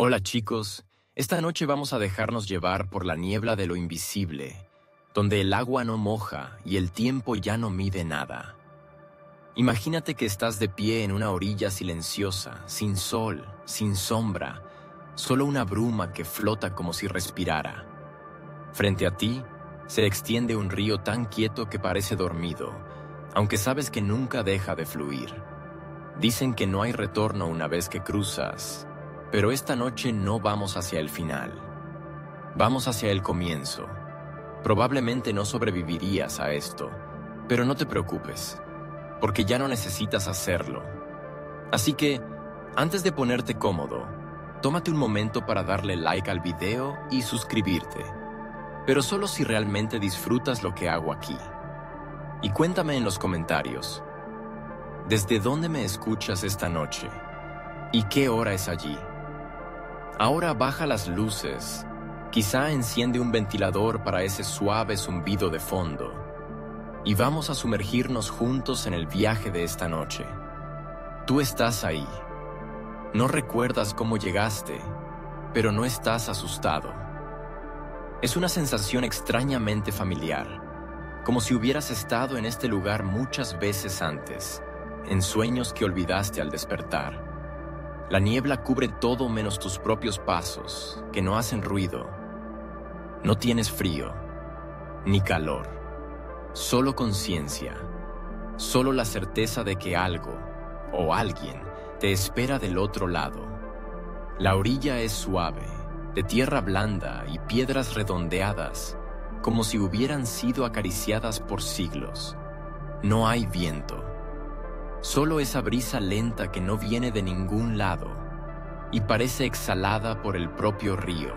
Hola chicos, esta noche vamos a dejarnos llevar por la niebla de lo invisible, donde el agua no moja y el tiempo ya no mide nada. Imagínate que estás de pie en una orilla silenciosa, sin sol, sin sombra, solo una bruma que flota como si respirara. Frente a ti se extiende un río tan quieto que parece dormido, aunque sabes que nunca deja de fluir. Dicen que no hay retorno una vez que cruzas, pero esta noche no vamos hacia el final. Vamos hacia el comienzo. Probablemente no sobrevivirías a esto, pero no te preocupes, porque ya no necesitas hacerlo. Así que, antes de ponerte cómodo, tómate un momento para darle like al video y suscribirte, pero solo si realmente disfrutas lo que hago aquí. Y cuéntame en los comentarios, ¿desde dónde me escuchas esta noche? ¿Y qué hora es allí? Ahora baja las luces, quizá enciende un ventilador para ese suave zumbido de fondo, y vamos a sumergirnos juntos en el viaje de esta noche. Tú estás ahí. No recuerdas cómo llegaste, pero no estás asustado. Es una sensación extrañamente familiar, como si hubieras estado en este lugar muchas veces antes, en sueños que olvidaste al despertar. La niebla cubre todo menos tus propios pasos, que no hacen ruido. No tienes frío, ni calor, solo conciencia, solo la certeza de que algo, o alguien, te espera del otro lado. La orilla es suave, de tierra blanda y piedras redondeadas, como si hubieran sido acariciadas por siglos. No hay viento. Solo esa brisa lenta que no viene de ningún lado y parece exhalada por el propio río.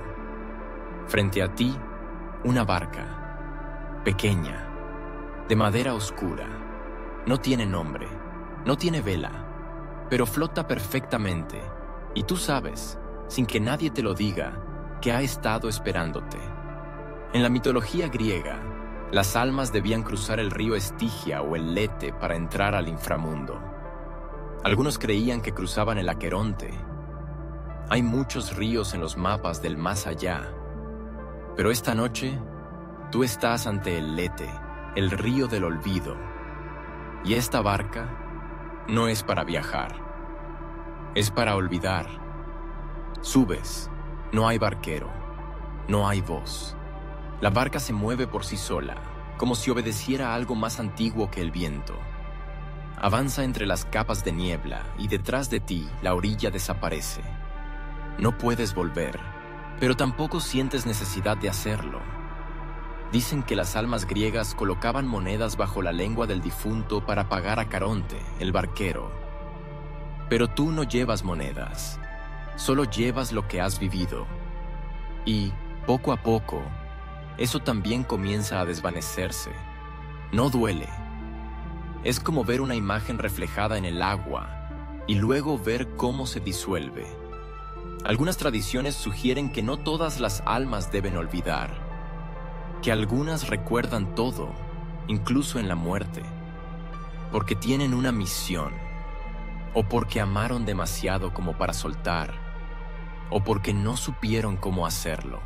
Frente a ti, una barca, pequeña, de madera oscura. No tiene nombre, no tiene vela, pero flota perfectamente y tú sabes, sin que nadie te lo diga, que ha estado esperándote. En la mitología griega, las almas debían cruzar el río Estigia o el Lete para entrar al inframundo. Algunos creían que cruzaban el Aqueronte. Hay muchos ríos en los mapas del más allá. Pero esta noche, tú estás ante el Lete, el río del olvido. Y esta barca no es para viajar. Es para olvidar. Subes, no hay barquero, no hay voz. La barca se mueve por sí sola, como si obedeciera a algo más antiguo que el viento. Avanza entre las capas de niebla y detrás de ti la orilla desaparece. No puedes volver, pero tampoco sientes necesidad de hacerlo. Dicen que las almas griegas colocaban monedas bajo la lengua del difunto para pagar a Caronte, el barquero. Pero tú no llevas monedas, solo llevas lo que has vivido. Y, poco a poco, eso también comienza a desvanecerse. No duele. Es como ver una imagen reflejada en el agua y luego ver cómo se disuelve. Algunas tradiciones sugieren que no todas las almas deben olvidar, que algunas recuerdan todo, incluso en la muerte, porque tienen una misión, o porque amaron demasiado como para soltar, o porque no supieron cómo hacerlo.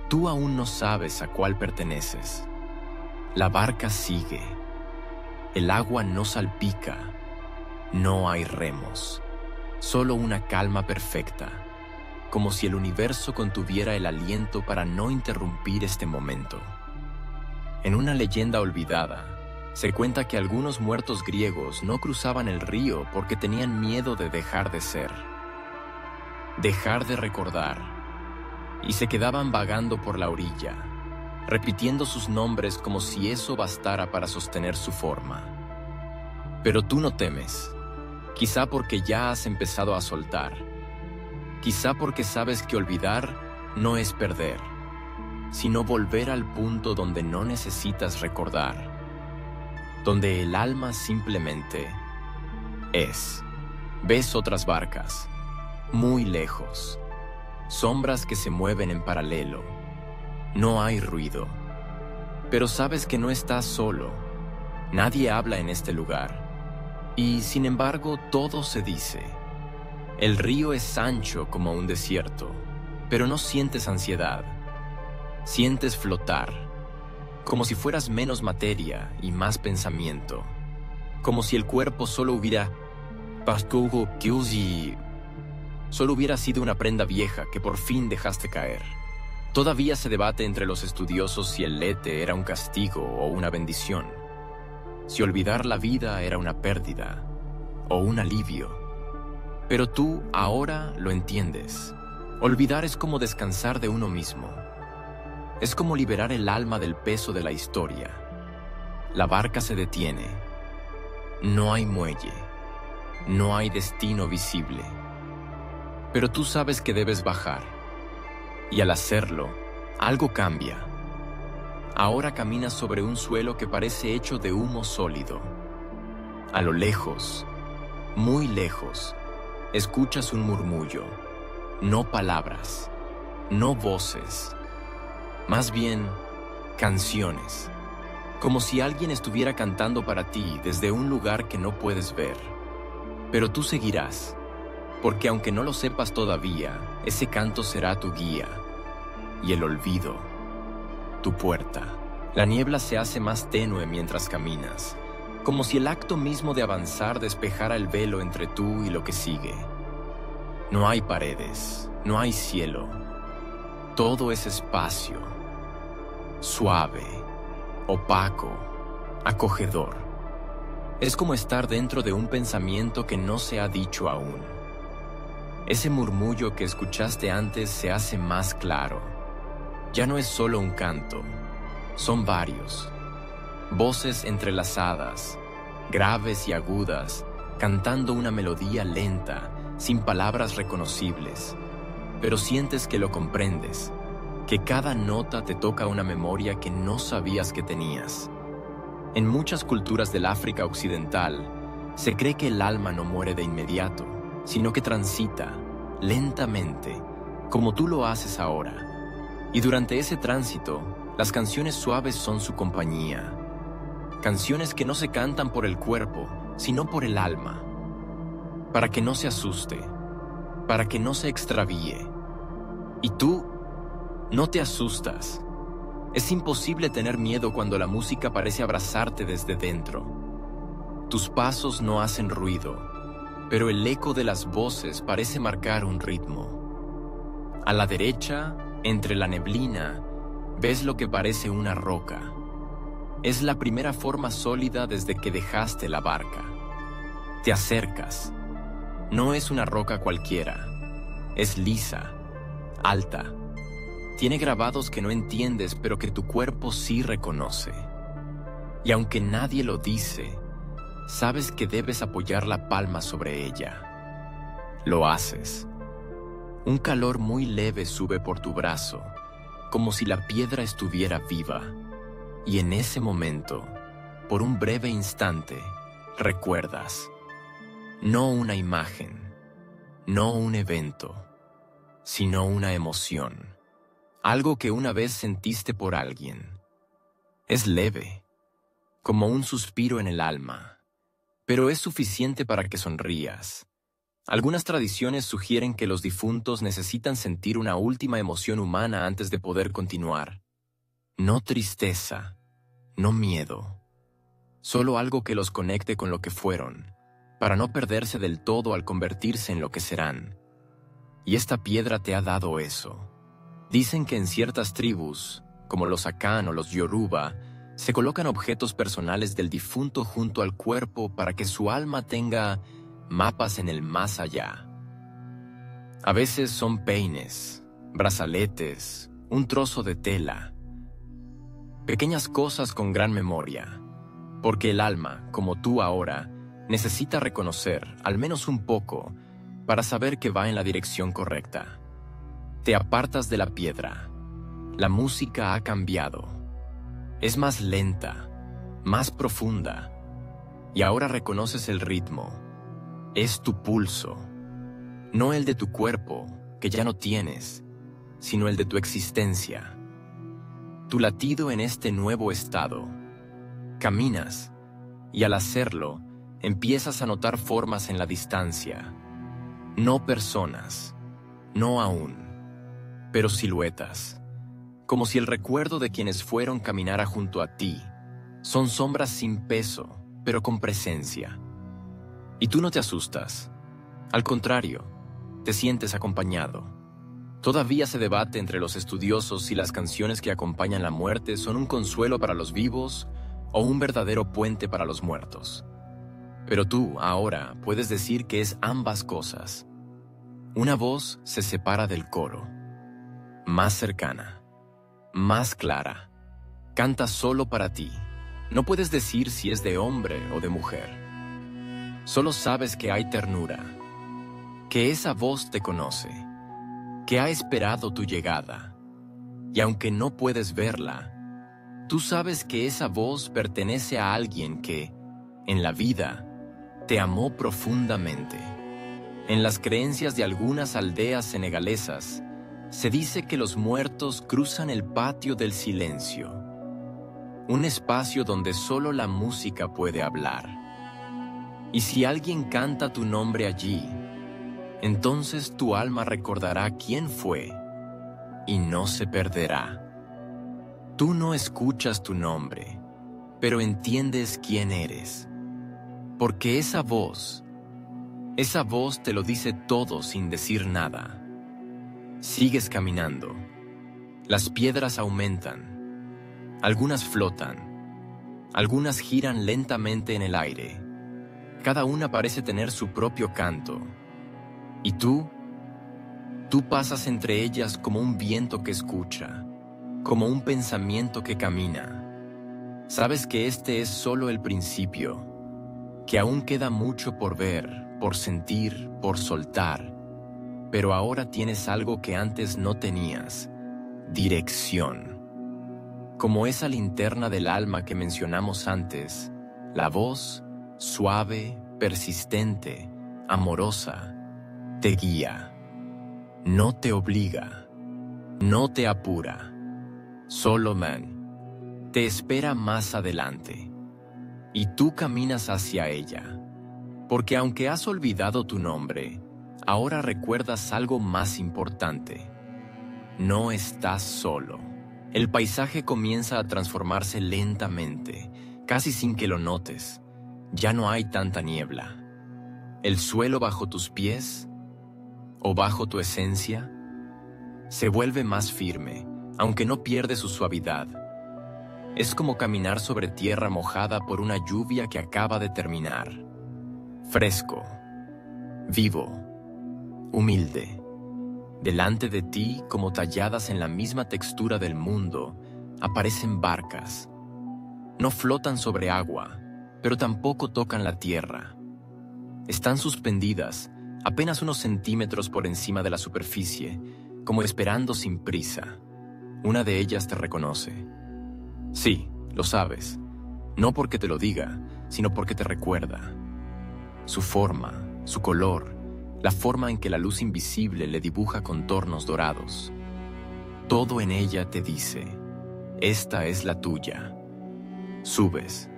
Tú aún no sabes a cuál perteneces. La barca sigue. El agua no salpica. No hay remos. Solo una calma perfecta, como si el universo contuviera el aliento para no interrumpir este momento. En una leyenda olvidada, se cuenta que algunos muertos griegos no cruzaban el río porque tenían miedo de dejar de ser, dejar de recordar, y se quedaban vagando por la orilla, repitiendo sus nombres como si eso bastara para sostener su forma. Pero tú no temes, quizá porque ya has empezado a soltar, quizá porque sabes que olvidar no es perder, sino volver al punto donde no necesitas recordar, donde el alma simplemente es. Ves otras barcas, muy lejos, sombras que se mueven en paralelo. No hay ruido, pero sabes que no estás solo. Nadie habla en este lugar. Y sin embargo, todo se dice. El río es ancho como un desierto, pero no sientes ansiedad. Sientes flotar, como si fueras menos materia y más pensamiento, como si el cuerpo solo hubiera sido una prenda vieja que por fin dejaste caer. Todavía se debate entre los estudiosos si el lete era un castigo o una bendición, si olvidar la vida era una pérdida o un alivio. Pero tú ahora lo entiendes. Olvidar es como descansar de uno mismo. Es como liberar el alma del peso de la historia. La barca se detiene. No hay muelle. No hay destino visible. Pero tú sabes que debes bajar. Y al hacerlo, algo cambia. Ahora caminas sobre un suelo que parece hecho de humo sólido. A lo lejos, muy lejos, escuchas un murmullo. No palabras, no voces. Más bien, canciones. Como si alguien estuviera cantando para ti desde un lugar que no puedes ver. Pero tú seguirás, porque aunque no lo sepas todavía, ese canto será tu guía. Y el olvido, tu puerta. La niebla se hace más tenue mientras caminas, como si el acto mismo de avanzar despejara el velo entre tú y lo que sigue. No hay paredes, no hay cielo. Todo es espacio. Suave, opaco, acogedor. Es como estar dentro de un pensamiento que no se ha dicho aún. Ese murmullo que escuchaste antes se hace más claro. Ya no es solo un canto, son varios. Voces entrelazadas, graves y agudas, cantando una melodía lenta, sin palabras reconocibles. Pero sientes que lo comprendes, que cada nota te toca una memoria que no sabías que tenías. En muchas culturas del África Occidental, se cree que el alma no muere de inmediato, sino que transita, lentamente, como tú lo haces ahora. Y durante ese tránsito, las canciones suaves son su compañía. Canciones que no se cantan por el cuerpo, sino por el alma. Para que no se asuste, para que no se extravíe. Y tú no te asustas. Es imposible tener miedo cuando la música parece abrazarte desde dentro. Tus pasos no hacen ruido, pero el eco de las voces parece marcar un ritmo. A la derecha, entre la neblina, ves lo que parece una roca. Es la primera forma sólida desde que dejaste la barca. Te acercas. No es una roca cualquiera. Es lisa, alta. Tiene grabados que no entiendes, pero que tu cuerpo sí reconoce. Y aunque nadie lo dice, sabes que debes apoyar la palma sobre ella. Lo haces. Un calor muy leve sube por tu brazo, como si la piedra estuviera viva. Y en ese momento, por un breve instante, recuerdas. No una imagen, no un evento, sino una emoción. Algo que una vez sentiste por alguien. Es leve, como un suspiro en el alma, pero es suficiente para que sonrías. Algunas tradiciones sugieren que los difuntos necesitan sentir una última emoción humana antes de poder continuar. No tristeza, no miedo, solo algo que los conecte con lo que fueron, para no perderse del todo al convertirse en lo que serán. Y esta piedra te ha dado eso. Dicen que en ciertas tribus, como los Akan o los Yoruba, se colocan objetos personales del difunto junto al cuerpo para que su alma tenga mapas en el más allá. A veces son peines, brazaletes, un trozo de tela. Pequeñas cosas con gran memoria, porque el alma, como tú ahora, necesita reconocer, al menos un poco, para saber que va en la dirección correcta. Te apartas de la piedra. La música ha cambiado. Es más lenta, más profunda. Y ahora reconoces el ritmo. Es tu pulso. No el de tu cuerpo, que ya no tienes, sino el de tu existencia. Tu latido en este nuevo estado. Caminas, y al hacerlo, empiezas a notar formas en la distancia. No personas, no aún, pero siluetas, como si el recuerdo de quienes fueron caminara junto a ti. Son sombras sin peso, pero con presencia. Y tú no te asustas. Al contrario, te sientes acompañado. Todavía se debate entre los estudiosos si las canciones que acompañan la muerte son un consuelo para los vivos o un verdadero puente para los muertos. Pero tú, ahora, puedes decir que es ambas cosas. Una voz se separa del coro, más cercana, más clara. Canta solo para ti. No puedes decir si es de hombre o de mujer. Solo sabes que hay ternura, que esa voz te conoce, que ha esperado tu llegada. Y aunque no puedes verla, tú sabes que esa voz pertenece a alguien que, en la vida, te amó profundamente. En las creencias de algunas aldeas senegalesas, se dice que los muertos cruzan el patio del silencio, un espacio donde solo la música puede hablar. Y si alguien canta tu nombre allí, entonces tu alma recordará quién fue y no se perderá. Tú no escuchas tu nombre, pero entiendes quién eres. Porque esa voz te lo dice todo sin decir nada. Sigues caminando. Las piedras aumentan. Algunas flotan. Algunas giran lentamente en el aire. Cada una parece tener su propio canto. Y tú pasas entre ellas como un viento que escucha, como un pensamiento que camina. Sabes que este es solo el principio, que aún queda mucho por ver, por sentir, por soltar, pero ahora tienes algo que antes no tenías: dirección. Como esa linterna del alma que mencionamos antes, la voz, suave, persistente, amorosa, te guía. No te obliga, no te apura. Solo te espera más adelante. Y tú caminas hacia ella. Porque aunque has olvidado tu nombre, ahora recuerdas algo más importante. No estás solo. El paisaje comienza a transformarse lentamente, casi sin que lo notes. Ya no hay tanta niebla. El suelo bajo tus pies, o bajo tu esencia, se vuelve más firme, aunque no pierde su suavidad. Es como caminar sobre tierra mojada por una lluvia que acaba de terminar. Fresco, vivo, humilde. Delante de ti, como talladas en la misma textura del mundo, aparecen barcas. No flotan sobre agua, pero tampoco tocan la tierra. Están suspendidas, apenas unos centímetros por encima de la superficie, como esperando sin prisa. Una de ellas te reconoce. Sí, lo sabes. No porque te lo diga, sino porque te recuerda. Su forma, su color, la forma en que la luz invisible le dibuja contornos dorados. Todo en ella te dice: esta es la tuya. Subes.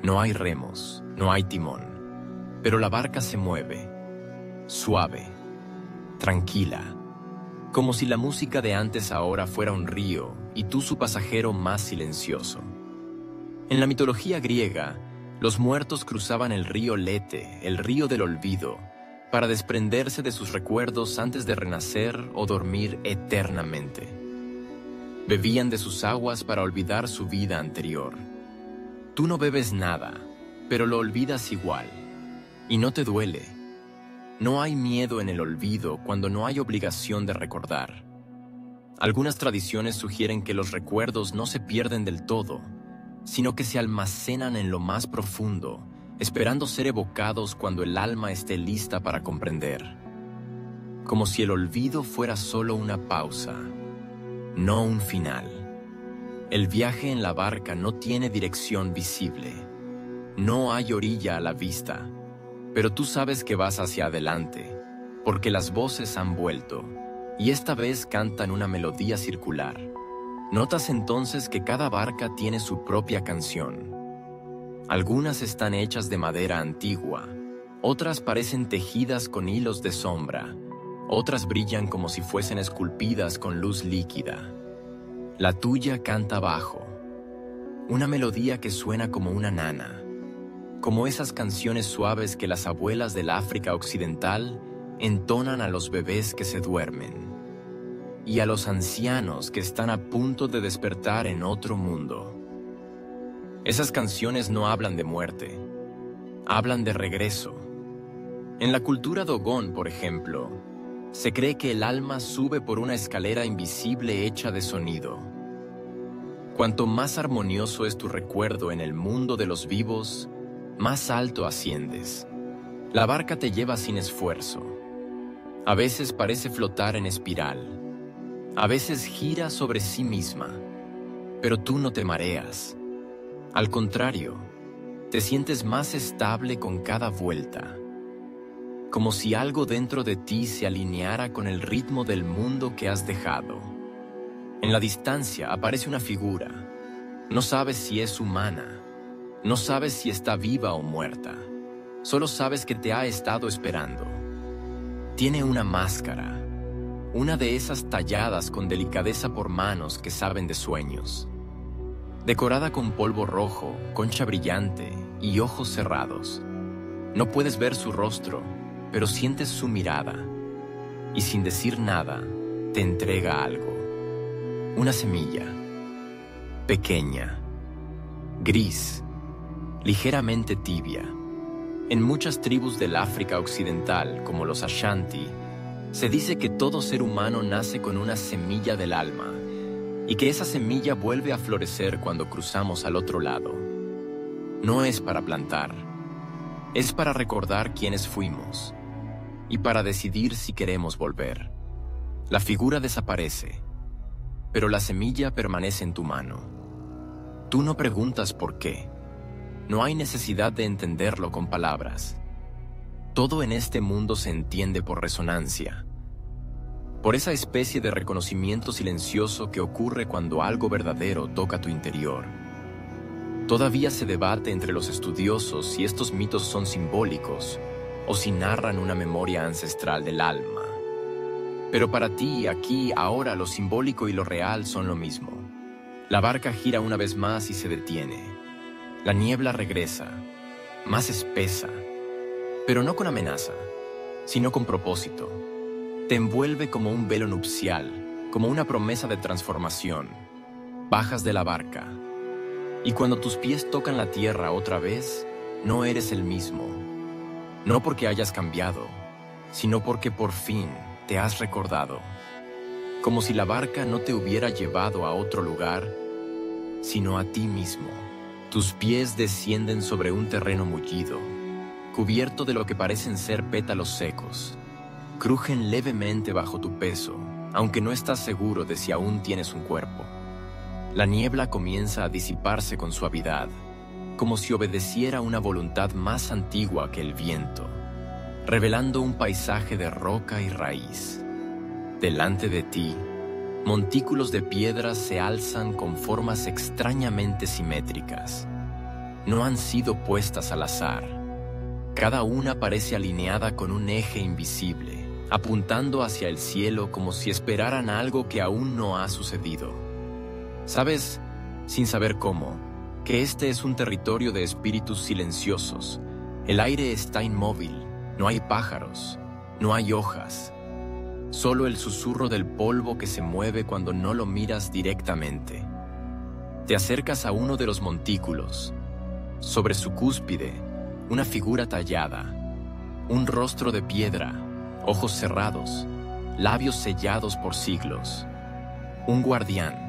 No hay remos, no hay timón, pero la barca se mueve, suave, tranquila, como si la música de antes ahora fuera un río y tú su pasajero más silencioso. En la mitología griega, los muertos cruzaban el río Lete, el río del olvido, para desprenderse de sus recuerdos antes de renacer o dormir eternamente. Bebían de sus aguas para olvidar su vida anterior. Tú no bebes nada, pero lo olvidas igual, y no te duele. No hay miedo en el olvido cuando no hay obligación de recordar. Algunas tradiciones sugieren que los recuerdos no se pierden del todo, sino que se almacenan en lo más profundo, esperando ser evocados cuando el alma esté lista para comprender. Como si el olvido fuera solo una pausa, no un final. El viaje en la barca no tiene dirección visible. No hay orilla a la vista, pero tú sabes que vas hacia adelante, porque las voces han vuelto, y esta vez cantan una melodía circular. Notas entonces que cada barca tiene su propia canción. Algunas están hechas de madera antigua, Otras parecen tejidas con hilos de sombra, otras brillan como si fuesen esculpidas con luz líquida. La tuya canta bajo, una melodía que suena como una nana, como esas canciones suaves que las abuelas del África Occidental entonan a los bebés que se duermen y a los ancianos que están a punto de despertar en otro mundo. Esas canciones no hablan de muerte, hablan de regreso. En la cultura Dogon, por ejemplo, se cree que el alma sube por una escalera invisible hecha de sonido. Cuanto más armonioso es tu recuerdo en el mundo de los vivos, más alto asciendes. La barca te lleva sin esfuerzo. A veces parece flotar en espiral. A veces gira sobre sí misma. Pero tú no te mareas. Al contrario, te sientes más estable con cada vuelta. Como si algo dentro de ti se alineara con el ritmo del mundo que has dejado. En la distancia aparece una figura. No sabes si es humana. No sabes si está viva o muerta. Solo sabes que te ha estado esperando. Tiene una máscara. Una de esas talladas con delicadeza por manos que saben de sueños. Decorada con polvo rojo, concha brillante y ojos cerrados. No puedes ver su rostro, pero sientes su mirada. Y sin decir nada, te entrega algo. Una semilla. Pequeña. Gris. Ligeramente tibia. En muchas tribus del África Occidental, como los Ashanti, se dice que todo ser humano nace con una semilla del alma y que esa semilla vuelve a florecer cuando cruzamos al otro lado. No es para plantar, es para recordar quiénes fuimos y para decidir si queremos volver. La figura desaparece, pero la semilla permanece en tu mano. Tú no preguntas por qué. No hay necesidad de entenderlo con palabras. Todo en este mundo se entiende por resonancia, por esa especie de reconocimiento silencioso que ocurre cuando algo verdadero toca tu interior. Todavía se debate entre los estudiosos si estos mitos son simbólicos o si narran una memoria ancestral del alma. Pero para ti, aquí, ahora, lo simbólico y lo real son lo mismo. La barca gira una vez más y se detiene. La niebla regresa, más espesa, pero no con amenaza, sino con propósito. Te envuelve como un velo nupcial, como una promesa de transformación. Bajas de la barca, y cuando tus pies tocan la tierra otra vez, no eres el mismo. No porque hayas cambiado, sino porque por fin te has recordado. Como si la barca no te hubiera llevado a otro lugar, sino a ti mismo. Tus pies descienden sobre un terreno mullido, cubierto de lo que parecen ser pétalos secos. Crujen levemente bajo tu peso, aunque no estás seguro de si aún tienes un cuerpo. La niebla comienza a disiparse con suavidad, como si obedeciera una voluntad más antigua que el viento, revelando un paisaje de roca y raíz. Delante de ti, montículos de piedras se alzan con formas extrañamente simétricas. No han sido puestas al azar. Cada una parece alineada con un eje invisible, apuntando hacia el cielo como si esperaran algo que aún no ha sucedido. Sabes, sin saber cómo, que este es un territorio de espíritus silenciosos. El aire está inmóvil, no hay pájaros, no hay hojas. Solo el susurro del polvo que se mueve cuando no lo miras directamente. Te acercas a uno de los montículos. Sobre su cúspide, una figura tallada, un rostro de piedra, ojos cerrados, labios sellados por siglos. Un guardián.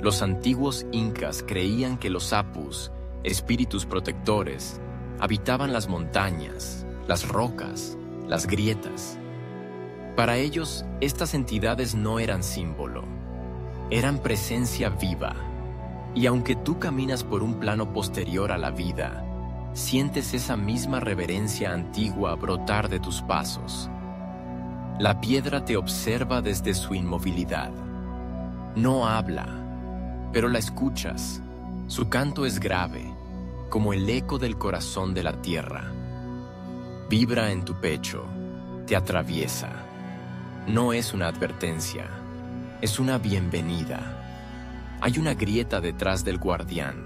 Los antiguos incas creían que los apus, espíritus protectores, habitaban las montañas, las rocas, las grietas. Para ellos, estas entidades no eran símbolo, eran presencia viva. Y aunque tú caminas por un plano posterior a la vida, sientes esa misma reverencia antigua brotar de tus pasos. La piedra te observa desde su inmovilidad. No habla, pero la escuchas. Su canto es grave, como el eco del corazón de la tierra. Vibra en tu pecho, te atraviesa. No es una advertencia, es una bienvenida. Hay una grieta detrás del guardián,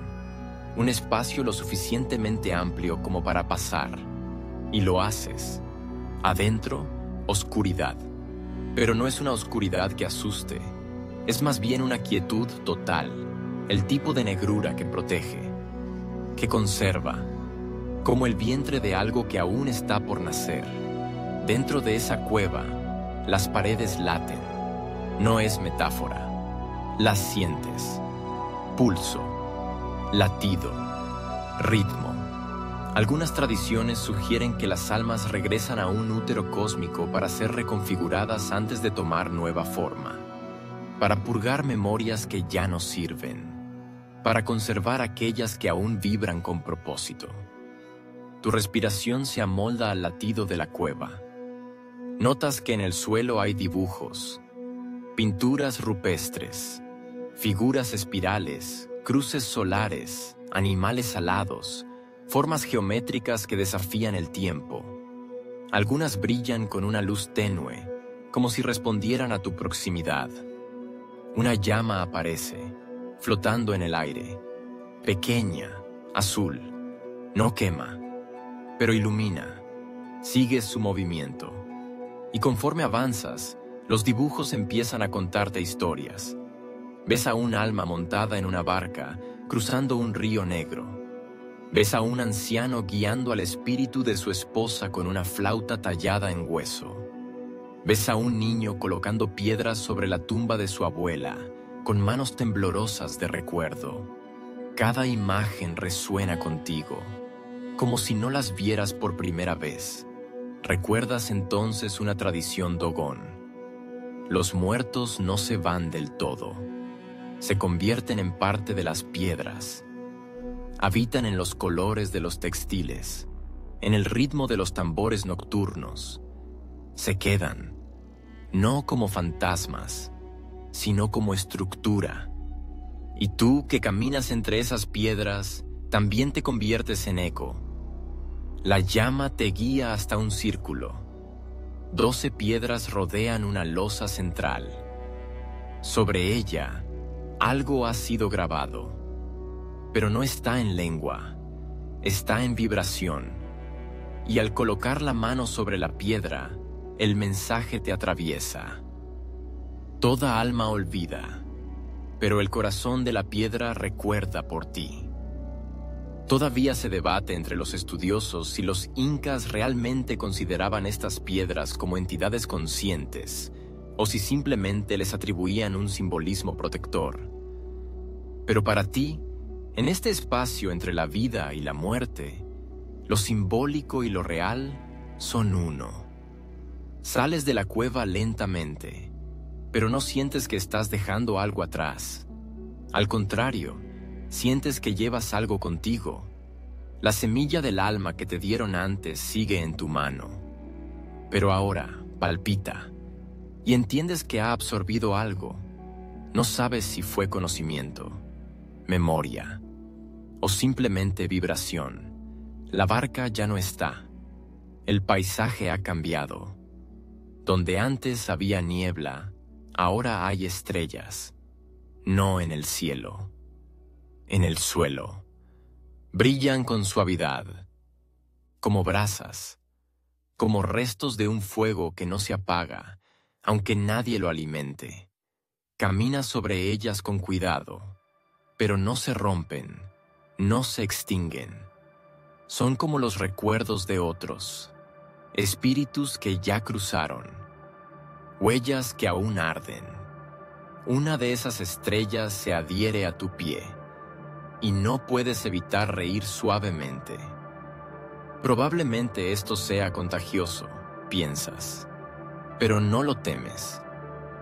un espacio lo suficientemente amplio como para pasar, y lo haces. Adentro, oscuridad. Pero no es una oscuridad que asuste, es más bien una quietud total, el tipo de negrura que protege, que conserva, como el vientre de algo que aún está por nacer. Dentro de esa cueva, las paredes laten. No es metáfora. Las sientes. Pulso, latido, ritmo. Algunas tradiciones sugieren que las almas regresan a un útero cósmico para ser reconfiguradas antes de tomar nueva forma, para purgar memorias que ya no sirven, para conservar aquellas que aún vibran con propósito. Tu respiración se amolda al latido de la cueva. Notas que en el suelo hay dibujos, pinturas rupestres, figuras espirales, cruces solares, animales alados, formas geométricas que desafían el tiempo. Algunas brillan con una luz tenue, como si respondieran a tu proximidad. Una llama aparece, flotando en el aire, pequeña, azul, no quema, pero ilumina, sigues su movimiento. Y conforme avanzas, los dibujos empiezan a contarte historias. Ves a un alma montada en una barca, cruzando un río negro. Ves a un anciano guiando al espíritu de su esposa con una flauta tallada en hueso. Ves a un niño colocando piedras sobre la tumba de su abuela, con manos temblorosas de recuerdo. Cada imagen resuena contigo, como si no las vieras por primera vez. Recuerdas entonces una tradición dogón. Los muertos no se van del todo. Se convierten en parte de las piedras. Habitan en los colores de los textiles, en el ritmo de los tambores nocturnos. Se quedan, no como fantasmas, sino como estructura. Y tú, que caminas entre esas piedras, también te conviertes en eco. La llama te guía hasta un círculo. 12 piedras rodean una losa central. Sobre ella, algo ha sido grabado. Pero no está en lengua, está en vibración. Y al colocar la mano sobre la piedra, el mensaje te atraviesa. Toda alma olvida, pero el corazón de la piedra recuerda por ti. Todavía se debate entre los estudiosos si los incas realmente consideraban estas piedras como entidades conscientes o si simplemente les atribuían un simbolismo protector. Pero para ti, en este espacio entre la vida y la muerte, lo simbólico y lo real son uno. Sales de la cueva lentamente, pero no sientes que estás dejando algo atrás. Al contrario, sientes que llevas algo contigo. La semilla del alma que te dieron antes sigue en tu mano. Pero ahora palpita y entiendes que ha absorbido algo. No sabes si fue conocimiento, memoria o simplemente vibración. La barca ya no está. El paisaje ha cambiado. Donde antes había niebla, ahora hay estrellas. No en el cielo, en el suelo. Brillan con suavidad, como brasas, como restos de un fuego que no se apaga, aunque nadie lo alimente. Camina sobre ellas con cuidado, pero no se rompen, no se extinguen. Son como los recuerdos de otros, espíritus que ya cruzaron, huellas que aún arden. Una de esas estrellas se adhiere a tu pie y no puedes evitar reír suavemente. Probablemente esto sea contagioso, piensas, pero no lo temes,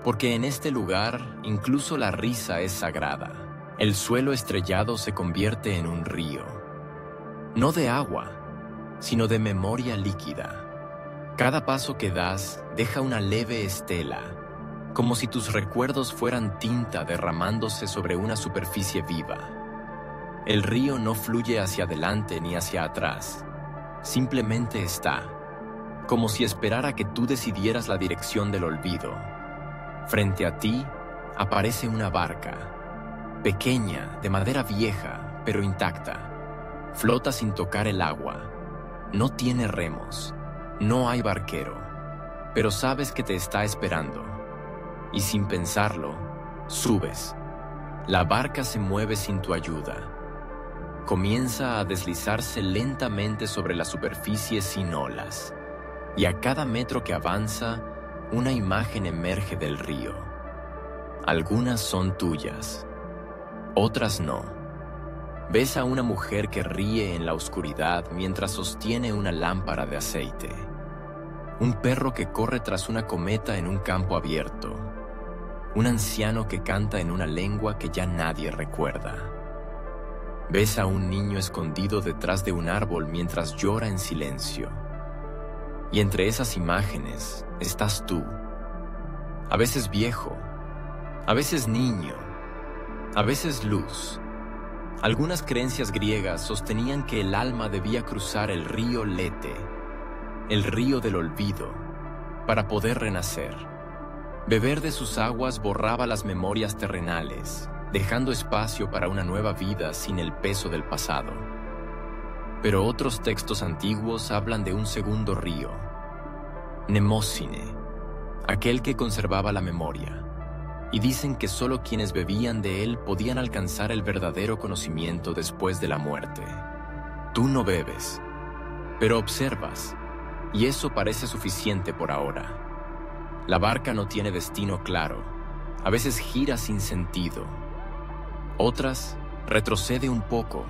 porque en este lugar incluso la risa es sagrada. El suelo estrellado se convierte en un río, no de agua, sino de memoria líquida. Cada paso que das deja una leve estela, como si tus recuerdos fueran tinta derramándose sobre una superficie viva. El río no fluye hacia adelante ni hacia atrás, simplemente está, como si esperara que tú decidieras la dirección del olvido. Frente a ti aparece una barca, pequeña, de madera vieja, pero intacta. Flota sin tocar el agua. No tiene remos. No hay barquero. Pero sabes que te está esperando. Y sin pensarlo, subes. La barca se mueve sin tu ayuda. Comienza a deslizarse lentamente sobre la superficie sin olas. Y a cada metro que avanza, una imagen emerge del río. Algunas son tuyas, otras no. Ves a una mujer que ríe en la oscuridad mientras sostiene una lámpara de aceite. Un perro que corre tras una cometa en un campo abierto. Un anciano que canta en una lengua que ya nadie recuerda. Ves a un niño escondido detrás de un árbol mientras llora en silencio. Y entre esas imágenes estás tú. A veces viejo, a veces niño, a veces luz. Algunas creencias griegas sostenían que el alma debía cruzar el río Lete, el río del olvido, para poder renacer. Beber de sus aguas borraba las memorias terrenales, dejando espacio para una nueva vida sin el peso del pasado. Pero otros textos antiguos hablan de un segundo río, Mnemósine, aquel que conservaba la memoria, y dicen que solo quienes bebían de él podían alcanzar el verdadero conocimiento después de la muerte. Tú no bebes, pero observas, y eso parece suficiente por ahora. La barca no tiene destino claro, a veces gira sin sentido. Otras, retrocede un poco.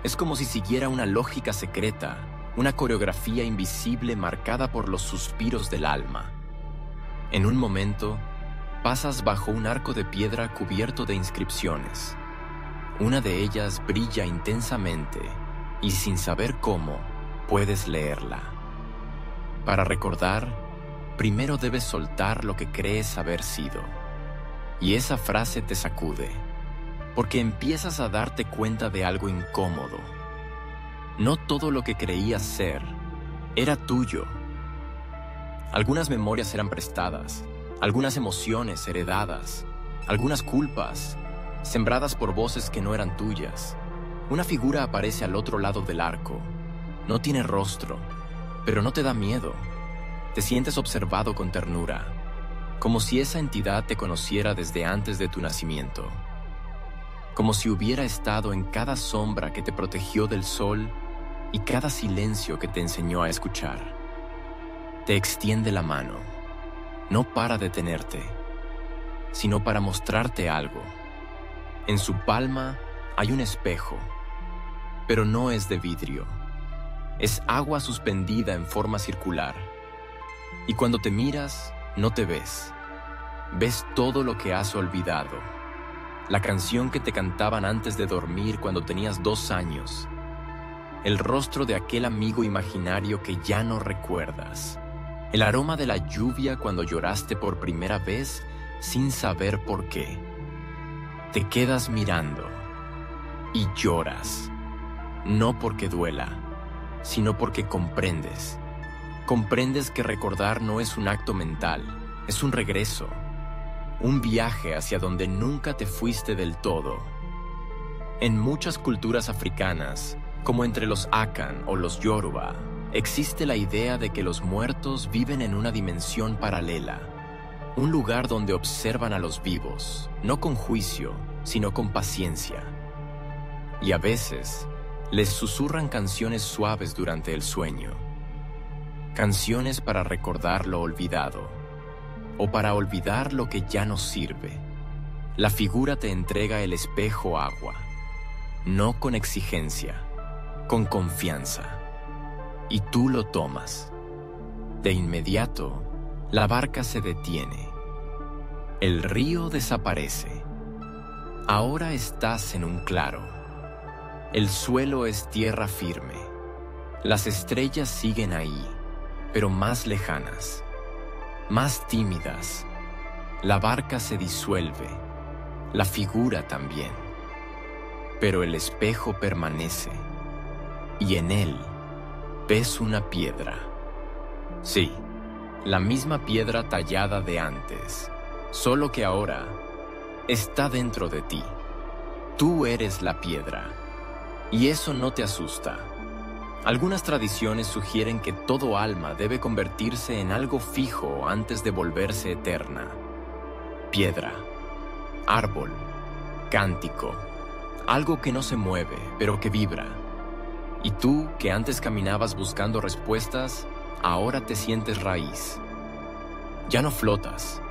Es como si siguiera una lógica secreta, una coreografía invisible marcada por los suspiros del alma. En un momento, pasas bajo un arco de piedra cubierto de inscripciones. Una de ellas brilla intensamente y sin saber cómo, puedes leerla. Para recordar, primero debes soltar lo que crees haber sido. Y esa frase te sacude, porque empiezas a darte cuenta de algo incómodo. No todo lo que creías ser era tuyo. Algunas memorias eran prestadas, algunas emociones heredadas, algunas culpas, sembradas por voces que no eran tuyas. Una figura aparece al otro lado del arco. No tiene rostro, pero no te da miedo. Te sientes observado con ternura, como si esa entidad te conociera desde antes de tu nacimiento. Como si hubiera estado en cada sombra que te protegió del sol y cada silencio que te enseñó a escuchar. Te extiende la mano, no para detenerte, sino para mostrarte algo. En su palma hay un espejo, pero no es de vidrio. Es agua suspendida en forma circular. Y cuando te miras, no te ves. Ves todo lo que has olvidado. La canción que te cantaban antes de dormir cuando tenías 2 años. El rostro de aquel amigo imaginario que ya no recuerdas. El aroma de la lluvia cuando lloraste por primera vez sin saber por qué. Te quedas mirando y lloras. No porque duela, sino porque comprendes. Comprendes que recordar no es un acto mental, es un regreso. Un viaje hacia donde nunca te fuiste del todo. En muchas culturas africanas, como entre los Akan o los Yoruba, existe la idea de que los muertos viven en una dimensión paralela, un lugar donde observan a los vivos, no con juicio, sino con paciencia. Y a veces, les susurran canciones suaves durante el sueño. Canciones para recordar lo olvidado, o para olvidar lo que ya no sirve. La figura te entrega el espejo agua, no con exigencia, con confianza. Y tú lo tomas. De inmediato, la barca se detiene. El río desaparece. Ahora estás en un claro. El suelo es tierra firme. Las estrellas siguen ahí, pero más lejanas, más tímidas. La barca se disuelve, la figura también. Pero el espejo permanece, y en él ves una piedra, Sí, la misma piedra tallada de antes, solo que ahora está dentro de ti. Tú eres la piedra, y eso no te asusta. Algunas tradiciones sugieren que todo alma debe convertirse en algo fijo antes de volverse eterna. Piedra, árbol, cántico, algo que no se mueve, pero que vibra. Y tú, que antes caminabas buscando respuestas, ahora te sientes raíz. Ya no flotas,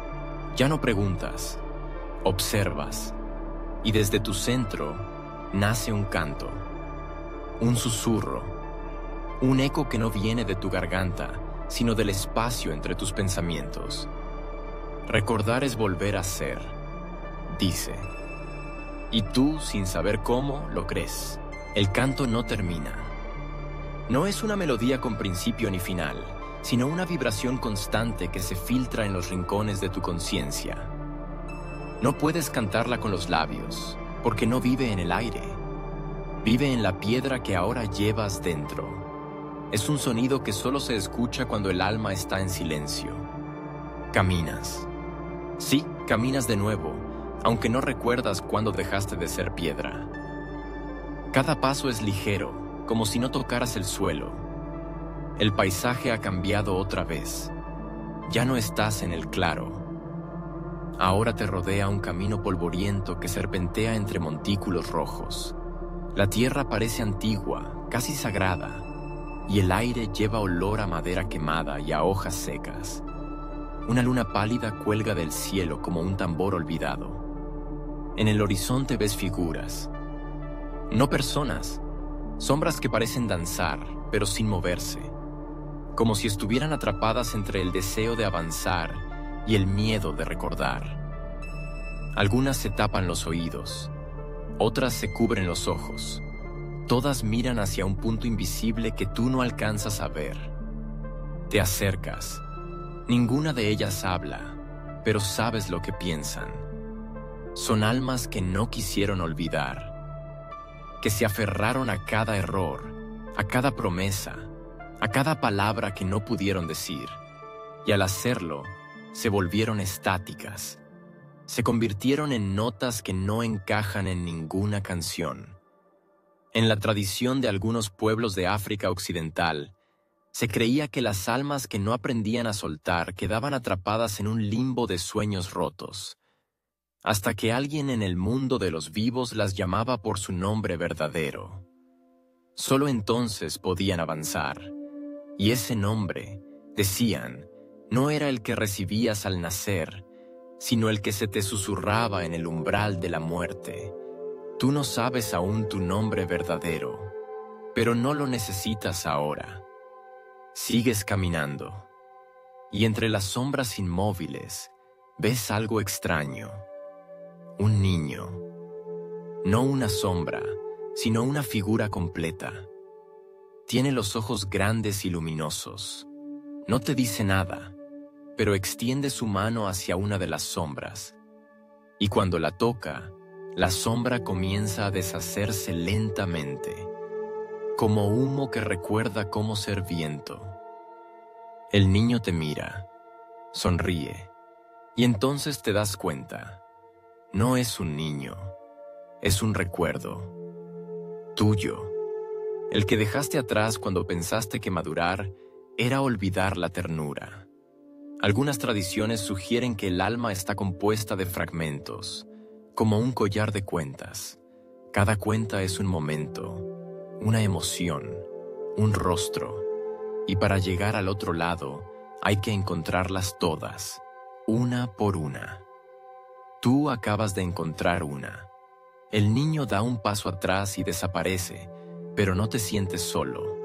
ya no preguntas, observas. Y desde tu centro nace un canto, un susurro, un eco que no viene de tu garganta, sino del espacio entre tus pensamientos. Recordar es volver a ser, dice. Y tú, sin saber cómo, lo crees. El canto no termina. No es una melodía con principio ni final, sino una vibración constante que se filtra en los rincones de tu conciencia. No puedes cantarla con los labios, porque no vive en el aire. Vive en la piedra que ahora llevas dentro. Es un sonido que solo se escucha cuando el alma está en silencio. Caminas. Sí, caminas de nuevo, aunque no recuerdas cuándo dejaste de ser piedra. Cada paso es ligero, como si no tocaras el suelo. El paisaje ha cambiado otra vez. Ya no estás en el claro. Ahora te rodea un camino polvoriento que serpentea entre montículos rojos. La tierra parece antigua, casi sagrada, y el aire lleva olor a madera quemada y a hojas secas. Una luna pálida cuelga del cielo como un tambor olvidado. En el horizonte ves figuras. No personas, sombras que parecen danzar, pero sin moverse, como si estuvieran atrapadas entre el deseo de avanzar y el miedo de recordar. Algunas se tapan los oídos, otras se cubren los ojos. Todas miran hacia un punto invisible que tú no alcanzas a ver. Te acercas. Ninguna de ellas habla, pero sabes lo que piensan. Son almas que no quisieron olvidar, que se aferraron a cada error, a cada promesa, a cada palabra que no pudieron decir, y al hacerlo, se volvieron estáticas. Se convirtieron en notas que no encajan en ninguna canción. En la tradición de algunos pueblos de África Occidental, se creía que las almas que no aprendían a soltar quedaban atrapadas en un limbo de sueños rotos, hasta que alguien en el mundo de los vivos las llamaba por su nombre verdadero. Solo entonces podían avanzar, y ese nombre, decían, no era el que recibías al nacer, sino el que se te susurraba en el umbral de la muerte. Tú no sabes aún tu nombre verdadero, pero no lo necesitas ahora. Sigues caminando, y entre las sombras inmóviles ves algo extraño. Un niño. No una sombra, sino una figura completa. Tiene los ojos grandes y luminosos. No te dice nada, pero extiende su mano hacia una de las sombras. Y cuando la toca, la sombra comienza a deshacerse lentamente, como humo que recuerda cómo ser viento. El niño te mira, sonríe, y entonces te das cuenta. No es un niño, es un recuerdo. Tuyo. El que dejaste atrás cuando pensaste que madurar era olvidar la ternura. Algunas tradiciones sugieren que el alma está compuesta de fragmentos, como un collar de cuentas. Cada cuenta es un momento, una emoción, un rostro, y para llegar al otro lado hay que encontrarlas todas, una por una. Tú acabas de encontrar una. El niño da un paso atrás y desaparece, pero no te sientes solo,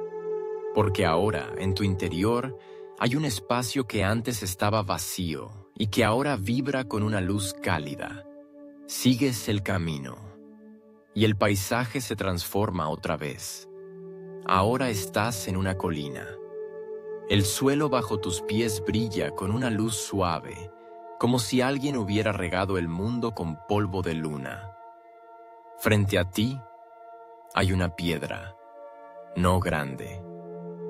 porque ahora, en tu interior, hay un espacio que antes estaba vacío y que ahora vibra con una luz cálida. Sigues el camino, y el paisaje se transforma otra vez. Ahora estás en una colina. El suelo bajo tus pies brilla con una luz suave, como si alguien hubiera regado el mundo con polvo de luna. Frente a ti hay una piedra, no grande,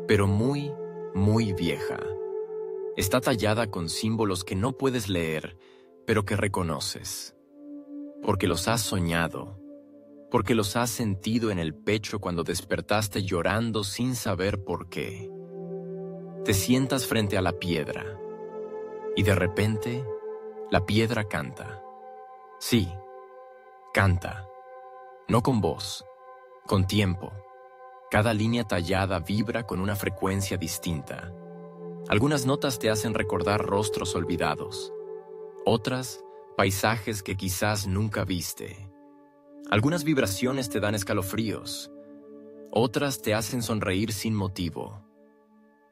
pero muy, muy vieja. Está tallada con símbolos que no puedes leer, pero que reconoces. Porque los has soñado, porque los has sentido en el pecho cuando despertaste llorando sin saber por qué. Te sientas frente a la piedra, y de repente, la piedra canta. Sí, canta. No con voz, con tiempo. Cada línea tallada vibra con una frecuencia distinta. Algunas notas te hacen recordar rostros olvidados. Otras, paisajes que quizás nunca viste. Algunas vibraciones te dan escalofríos. Otras te hacen sonreír sin motivo.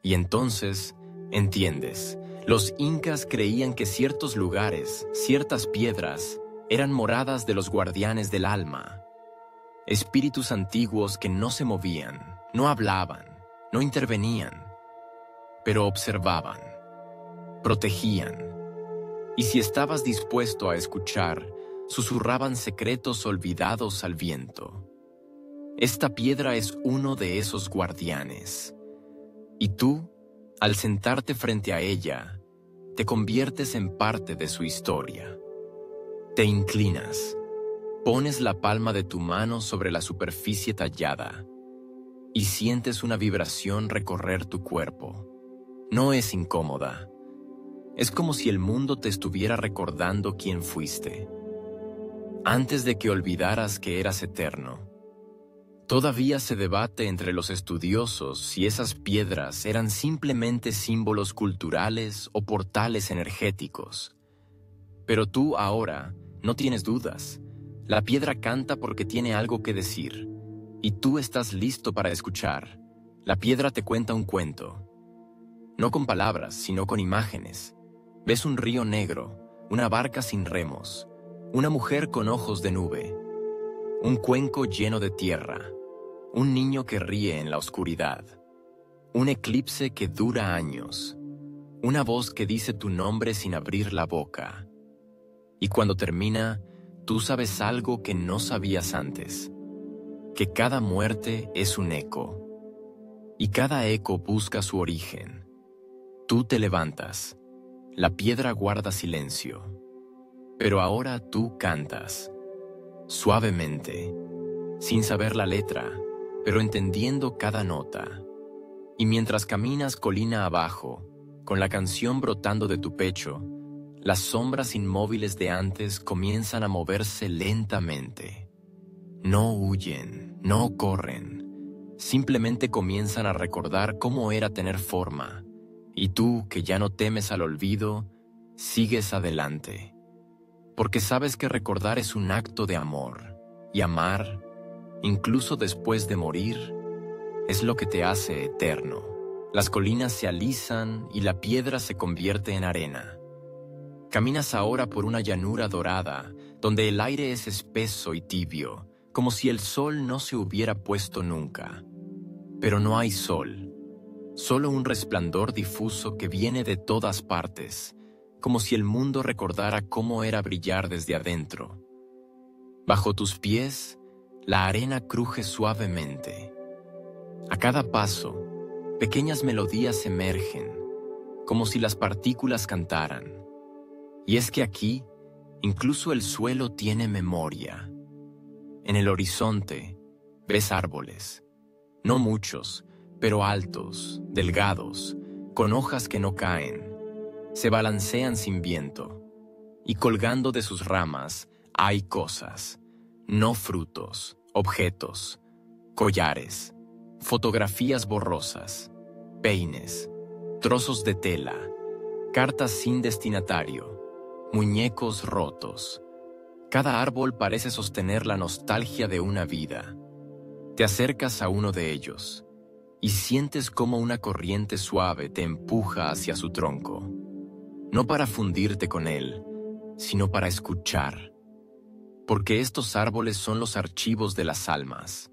Y entonces, entiendes, los incas creían que ciertos lugares, ciertas piedras, eran moradas de los guardianes del alma. Espíritus antiguos que no se movían, no hablaban, no intervenían, pero observaban, protegían. Y si estabas dispuesto a escuchar, susurraban secretos olvidados al viento. Esta piedra es uno de esos guardianes. Y tú, al sentarte frente a ella, te conviertes en parte de su historia. Te inclinas, pones la palma de tu mano sobre la superficie tallada y sientes una vibración recorrer tu cuerpo. No es incómoda. Es como si el mundo te estuviera recordando quién fuiste. Antes de que olvidaras que eras eterno. Todavía se debate entre los estudiosos si esas piedras eran simplemente símbolos culturales o portales energéticos. Pero tú ahora no tienes dudas. La piedra canta porque tiene algo que decir. Y tú estás listo para escuchar. La piedra te cuenta un cuento. No con palabras, sino con imágenes. Ves un río negro, una barca sin remos, una mujer con ojos de nube, un cuenco lleno de tierra, un niño que ríe en la oscuridad, un eclipse que dura años, una voz que dice tu nombre sin abrir la boca. Y cuando termina, tú sabes algo que no sabías antes, que cada muerte es un eco, y cada eco busca su origen. Tú te levantas, la piedra guarda silencio, pero ahora tú cantas, suavemente, sin saber la letra, pero entendiendo cada nota. Y mientras caminas colina abajo, con la canción brotando de tu pecho, las sombras inmóviles de antes comienzan a moverse lentamente. No huyen, no corren, simplemente comienzan a recordar cómo era tener forma. Y tú, que ya no temes al olvido, sigues adelante. Porque sabes que recordar es un acto de amor, y amar, incluso después de morir, es lo que te hace eterno. Las colinas se alisan y la piedra se convierte en arena. Caminas ahora por una llanura dorada, donde el aire es espeso y tibio, como si el sol no se hubiera puesto nunca. Pero no hay sol. Solo un resplandor difuso que viene de todas partes, como si el mundo recordara cómo era brillar desde adentro. Bajo tus pies, la arena cruje suavemente. A cada paso, pequeñas melodías emergen, como si las partículas cantaran. Y es que aquí, incluso el suelo tiene memoria. En el horizonte, ves árboles, no muchos, pero altos, delgados, con hojas que no caen, se balancean sin viento, y colgando de sus ramas hay cosas, no frutos, objetos, collares, fotografías borrosas, peines, trozos de tela, cartas sin destinatario, muñecos rotos. Cada árbol parece sostener la nostalgia de una vida. Te acercas a uno de ellos y sientes como una corriente suave te empuja hacia su tronco, no para fundirte con él, sino para escuchar. Porque estos árboles son los archivos de las almas.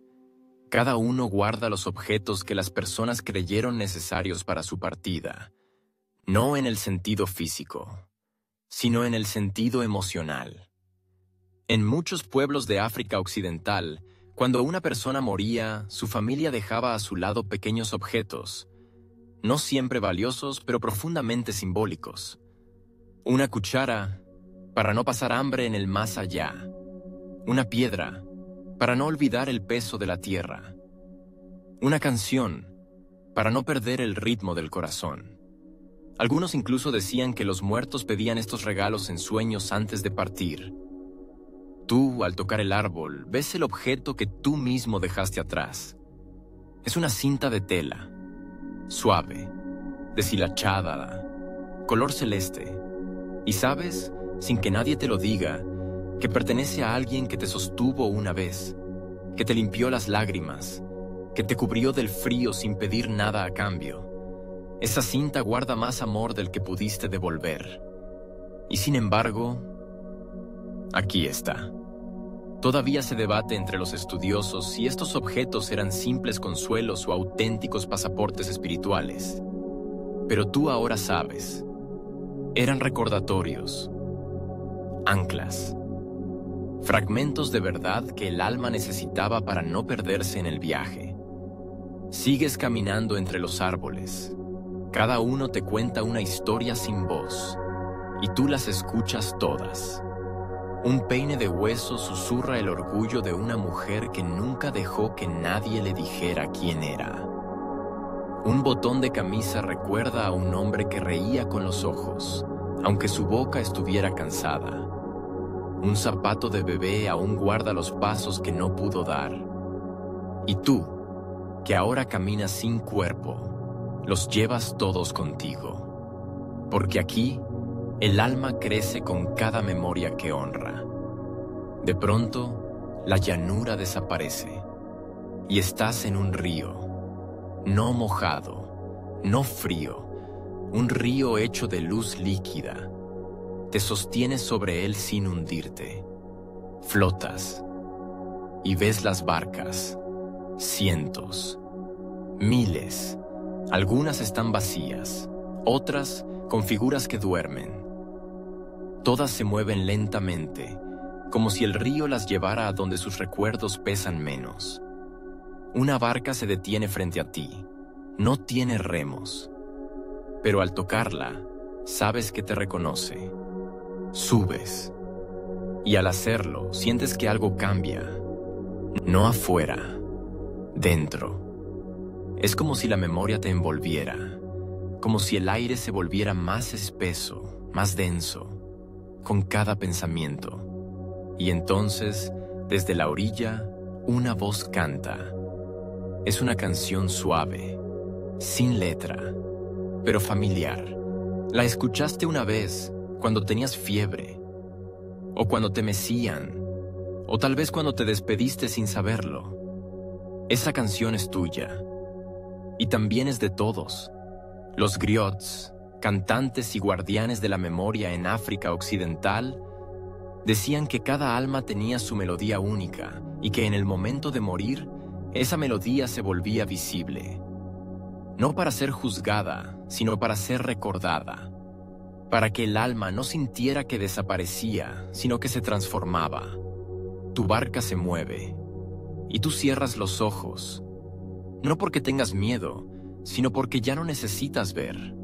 Cada uno guarda los objetos que las personas creyeron necesarios para su partida, no en el sentido físico, sino en el sentido emocional. En muchos pueblos de África Occidental, cuando una persona moría, su familia dejaba a su lado pequeños objetos, no siempre valiosos, pero profundamente simbólicos. Una cuchara para no pasar hambre en el más allá. Una piedra para no olvidar el peso de la tierra. Una canción para no perder el ritmo del corazón. Algunos incluso decían que los muertos pedían estos regalos en sueños antes de partir. Tú, al tocar el árbol, ves el objeto que tú mismo dejaste atrás. Es una cinta de tela, suave, deshilachada, color celeste. Y sabes, sin que nadie te lo diga, que pertenece a alguien que te sostuvo una vez, que te limpió las lágrimas, que te cubrió del frío sin pedir nada a cambio. Esa cinta guarda más amor del que pudiste devolver. Y sin embargo, aquí está. Todavía se debate entre los estudiosos si estos objetos eran simples consuelos o auténticos pasaportes espirituales. Pero tú ahora sabes. Eran recordatorios, anclas, fragmentos de verdad que el alma necesitaba para no perderse en el viaje. Sigues caminando entre los árboles. Cada uno te cuenta una historia sin voz, y tú las escuchas todas. Un peine de hueso susurra el orgullo de una mujer que nunca dejó que nadie le dijera quién era. Un botón de camisa recuerda a un hombre que reía con los ojos, aunque su boca estuviera cansada. Un zapato de bebé aún guarda los pasos que no pudo dar. Y tú, que ahora caminas sin cuerpo, los llevas todos contigo. Porque aquí, el alma crece con cada memoria que honra. De pronto, la llanura desaparece y estás en un río, no mojado, no frío, un río hecho de luz líquida. Te sostienes sobre él sin hundirte. Flotas y ves las barcas, cientos, miles. Algunas están vacías, otras con figuras que duermen. Todas se mueven lentamente, como si el río las llevara a donde sus recuerdos pesan menos. Una barca se detiene frente a ti. No tiene remos. Pero al tocarla, sabes que te reconoce. Subes. Y al hacerlo, sientes que algo cambia. No afuera, dentro. Es como si la memoria te envolviera, como si el aire se volviera más espeso, más denso, con cada pensamiento. Y entonces, desde la orilla, una voz canta. Es una canción suave, sin letra, pero familiar. La escuchaste una vez, cuando tenías fiebre, o cuando te mecían, o tal vez cuando te despediste sin saberlo. Esa canción es tuya, y también es de todos. Los griots, cantantes y guardianes de la memoria en África Occidental, decían que cada alma tenía su melodía única y que en el momento de morir, esa melodía se volvía visible. No para ser juzgada, sino para ser recordada. Para que el alma no sintiera que desaparecía, sino que se transformaba. Tu barca se mueve, y tú cierras los ojos. No porque tengas miedo, sino porque ya no necesitas ver.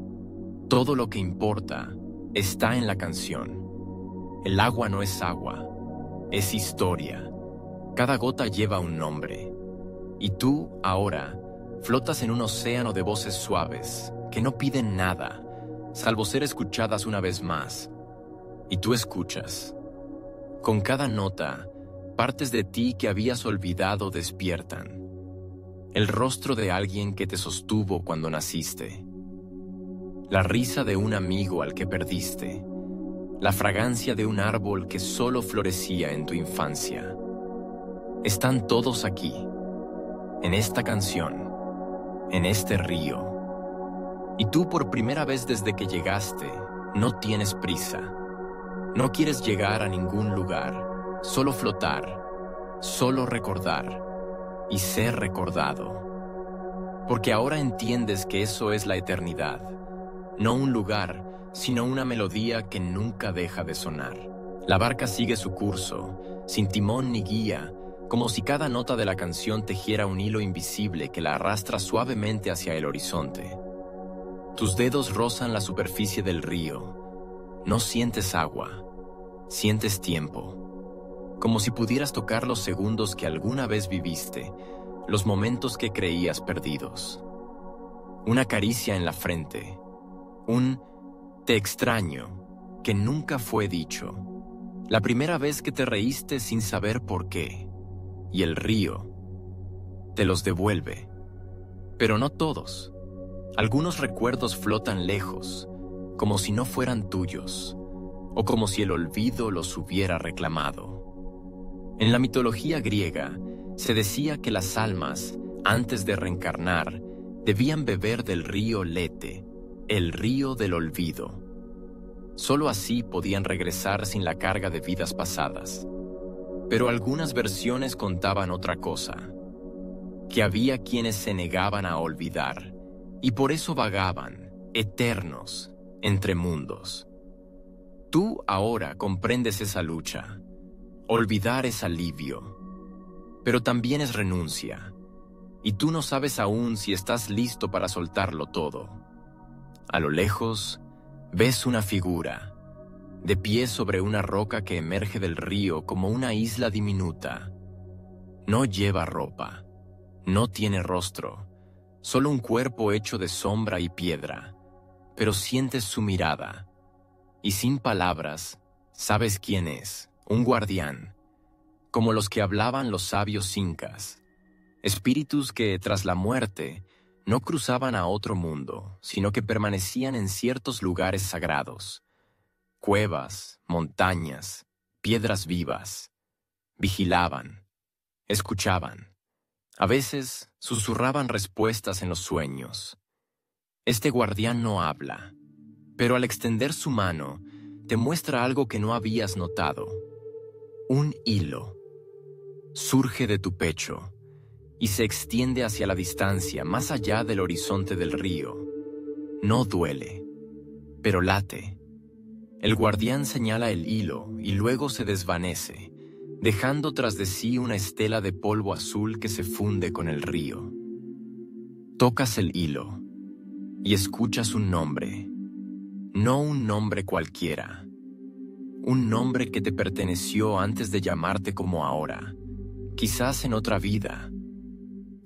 Todo lo que importa está en la canción. El agua no es agua, es historia. Cada gota lleva un nombre. Y tú, ahora, flotas en un océano de voces suaves, que no piden nada, salvo ser escuchadas una vez más. Y tú escuchas. Con cada nota, partes de ti que habías olvidado despiertan. El rostro de alguien que te sostuvo cuando naciste. La risa de un amigo al que perdiste. La fragancia de un árbol que solo florecía en tu infancia. Están todos aquí, en esta canción, en este río. Y tú por primera vez desde que llegaste, no tienes prisa. No quieres llegar a ningún lugar, solo flotar, solo recordar y ser recordado. Porque ahora entiendes que eso es la eternidad, no un lugar, sino una melodía que nunca deja de sonar. La barca sigue su curso, sin timón ni guía, como si cada nota de la canción tejiera un hilo invisible que la arrastra suavemente hacia el horizonte. Tus dedos rozan la superficie del río. No sientes agua, sientes tiempo. Como si pudieras tocar los segundos que alguna vez viviste, los momentos que creías perdidos. Una caricia en la frente, un "te extraño" que nunca fue dicho. La primera vez que te reíste sin saber por qué. Y el río te los devuelve. Pero no todos. Algunos recuerdos flotan lejos, como si no fueran tuyos, o como si el olvido los hubiera reclamado. En la mitología griega, se decía que las almas, antes de reencarnar, debían beber del río Lete, el río del olvido. Solo así podían regresar sin la carga de vidas pasadas. Pero algunas versiones contaban otra cosa, que había quienes se negaban a olvidar, y por eso vagaban, eternos, entre mundos. Tú ahora comprendes esa lucha. Olvidar es alivio, pero también es renuncia, y tú no sabes aún si estás listo para soltarlo todo. A lo lejos, ves una figura, de pie sobre una roca que emerge del río como una isla diminuta. No lleva ropa, no tiene rostro, solo un cuerpo hecho de sombra y piedra, pero sientes su mirada, y sin palabras, sabes quién es, un guardián, como los que hablaban los sabios incas, espíritus que, tras la muerte, no cruzaban a otro mundo, sino que permanecían en ciertos lugares sagrados, cuevas, montañas, piedras vivas. Vigilaban, escuchaban. A veces susurraban respuestas en los sueños. Este guardián no habla, pero al extender su mano, te muestra algo que no habías notado. Un hilo. Surge de tu pecho y se extiende hacia la distancia, más allá del horizonte del río. No duele, pero late. El guardián señala el hilo y luego se desvanece, dejando tras de sí una estela de polvo azul que se funde con el río. Tocas el hilo y escuchas un nombre. No un nombre cualquiera. Un nombre que te perteneció antes de llamarte como ahora, quizás en otra vida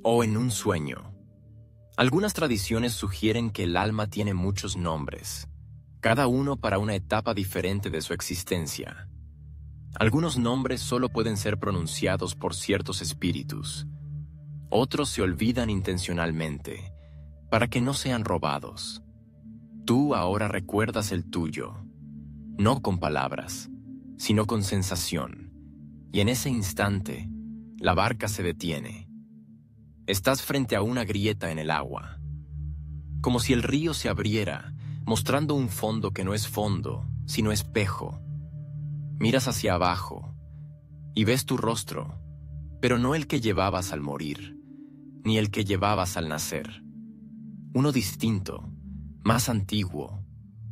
o en un sueño. Algunas tradiciones sugieren que el alma tiene muchos nombres, cada uno para una etapa diferente de su existencia. Algunos nombres solo pueden ser pronunciados por ciertos espíritus. Otros se olvidan intencionalmente, para que no sean robados. Tú ahora recuerdas el tuyo, no con palabras, sino con sensación. Y en ese instante, la barca se detiene. Estás frente a una grieta en el agua, como si el río se abriera, mostrando un fondo que no es fondo, sino espejo. Miras hacia abajo y ves tu rostro, pero no el que llevabas al morir, ni el que llevabas al nacer. Uno distinto, más antiguo,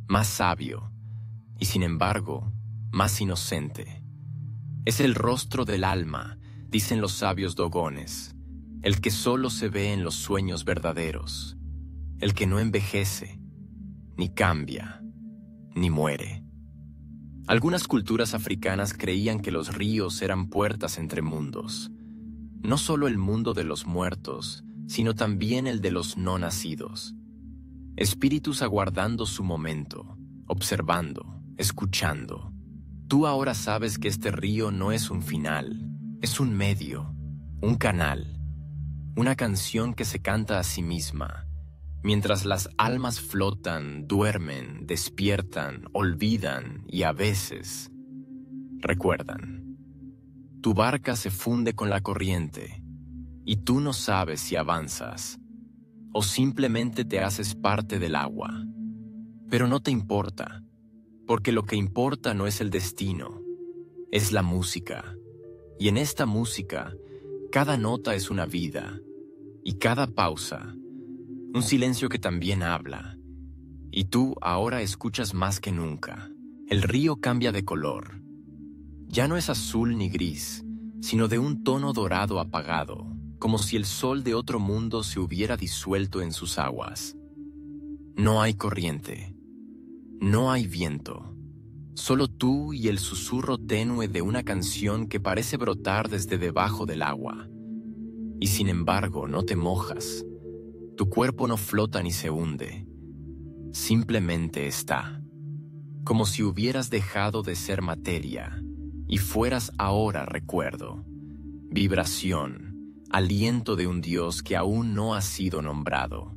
más sabio, y sin embargo, más inocente. Es el rostro del alma, dicen los sabios dogones, el que solo se ve en los sueños verdaderos, el que no envejece, ni cambia, ni muere. Algunas culturas africanas creían que los ríos eran puertas entre mundos, no solo el mundo de los muertos, sino también el de los no nacidos. Espíritus aguardando su momento, observando, escuchando. Tú ahora sabes que este río no es un final, es un medio, un canal, una canción que se canta a sí misma, mientras las almas flotan, duermen, despiertan, olvidan y a veces recuerdan. Tu barca se funde con la corriente y tú no sabes si avanzas o simplemente te haces parte del agua. Pero no te importa, porque lo que importa no es el destino, es la música. Y en esta música, cada nota es una vida y cada pausa, un silencio que también habla. Y tú ahora escuchas más que nunca. El río cambia de color. Ya no es azul ni gris, sino de un tono dorado apagado, como si el sol de otro mundo se hubiera disuelto en sus aguas. No hay corriente, no hay viento, solo tú y el susurro tenue de una canción que parece brotar desde debajo del agua. Y sin embargo, no te mojas. Tu cuerpo no flota ni se hunde. Simplemente está. Como si hubieras dejado de ser materia y fueras ahora recuerdo, vibración, aliento de un Dios que aún no ha sido nombrado.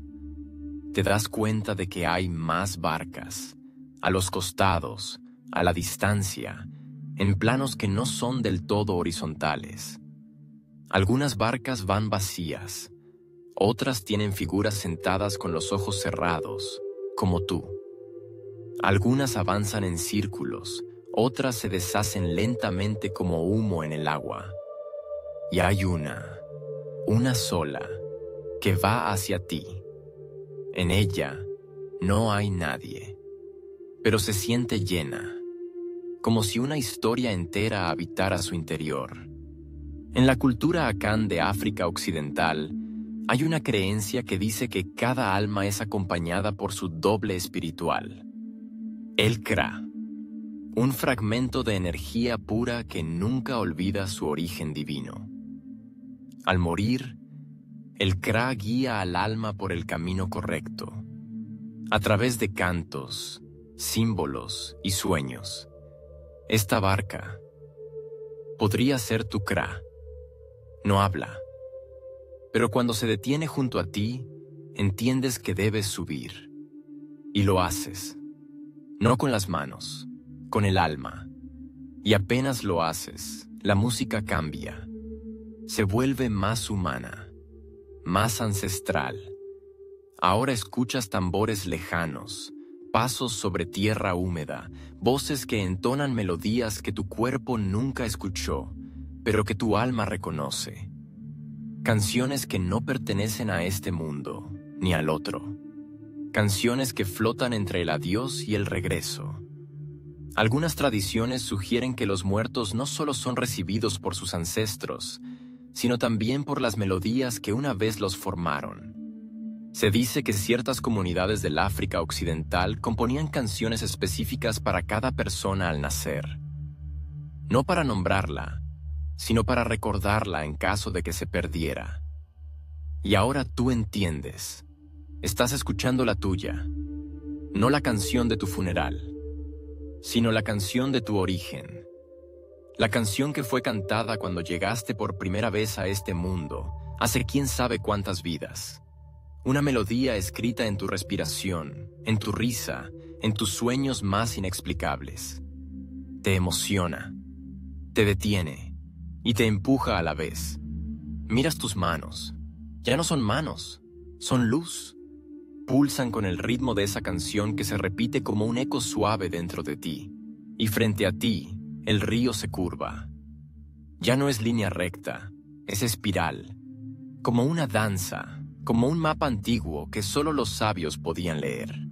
Te das cuenta de que hay más barcas, a los costados, a la distancia, en planos que no son del todo horizontales. Algunas barcas van vacías, otras tienen figuras sentadas con los ojos cerrados, como tú. Algunas avanzan en círculos, otras se deshacen lentamente como humo en el agua. Y hay una sola, que va hacia ti. En ella no hay nadie, pero se siente llena, como si una historia entera habitara su interior. En la cultura Akan de África Occidental, hay una creencia que dice que cada alma es acompañada por su doble espiritual, el Kra, un fragmento de energía pura que nunca olvida su origen divino. Al morir, el Kra guía al alma por el camino correcto, a través de cantos, símbolos y sueños. Esta barca podría ser tu Kra. No habla, pero cuando se detiene junto a ti, entiendes que debes subir. Y lo haces, no con las manos, con el alma. Y apenas lo haces, la música cambia. Se vuelve más humana, más ancestral. Ahora escuchas tambores lejanos, pasos sobre tierra húmeda, voces que entonan melodías que tu cuerpo nunca escuchó, pero que tu alma reconoce. Canciones que no pertenecen a este mundo, ni al otro. Canciones que flotan entre el adiós y el regreso. Algunas tradiciones sugieren que los muertos no solo son recibidos por sus ancestros, sino también por las melodías que una vez los formaron. Se dice que ciertas comunidades del África Occidental componían canciones específicas para cada persona al nacer. No para nombrarla, sino para recordarla en caso de que se perdiera. Y ahora tú entiendes. Estás escuchando la tuya, no la canción de tu funeral, sino la canción de tu origen. La canción que fue cantada cuando llegaste por primera vez a este mundo, hace quién sabe cuántas vidas. Una melodía escrita en tu respiración, en tu risa, en tus sueños más inexplicables. Te emociona, te detiene y te empuja a la vez. Miras tus manos. Ya no son manos, son luz. Pulsan con el ritmo de esa canción que se repite como un eco suave dentro de ti. Y frente a ti, el río se curva. Ya no es línea recta, es espiral. Como una danza, como un mapa antiguo que solo los sabios podían leer.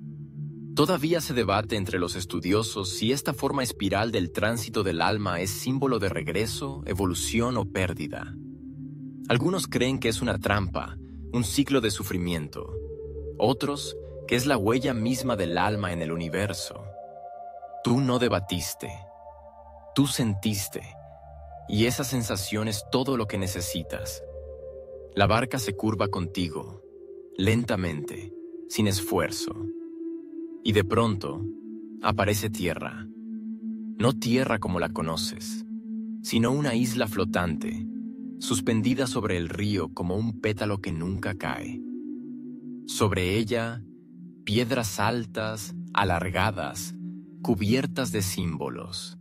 Todavía se debate entre los estudiosos si esta forma espiral del tránsito del alma es símbolo de regreso, evolución o pérdida. Algunos creen que es una trampa, un ciclo de sufrimiento. Otros, que es la huella misma del alma en el universo. Tú no debatiste, tú sentiste, y esa sensación es todo lo que necesitas. La barca se curva contigo, lentamente, sin esfuerzo. Y de pronto, aparece tierra. No tierra como la conoces, sino una isla flotante, suspendida sobre el río como un pétalo que nunca cae. Sobre ella, piedras altas, alargadas, cubiertas de símbolos.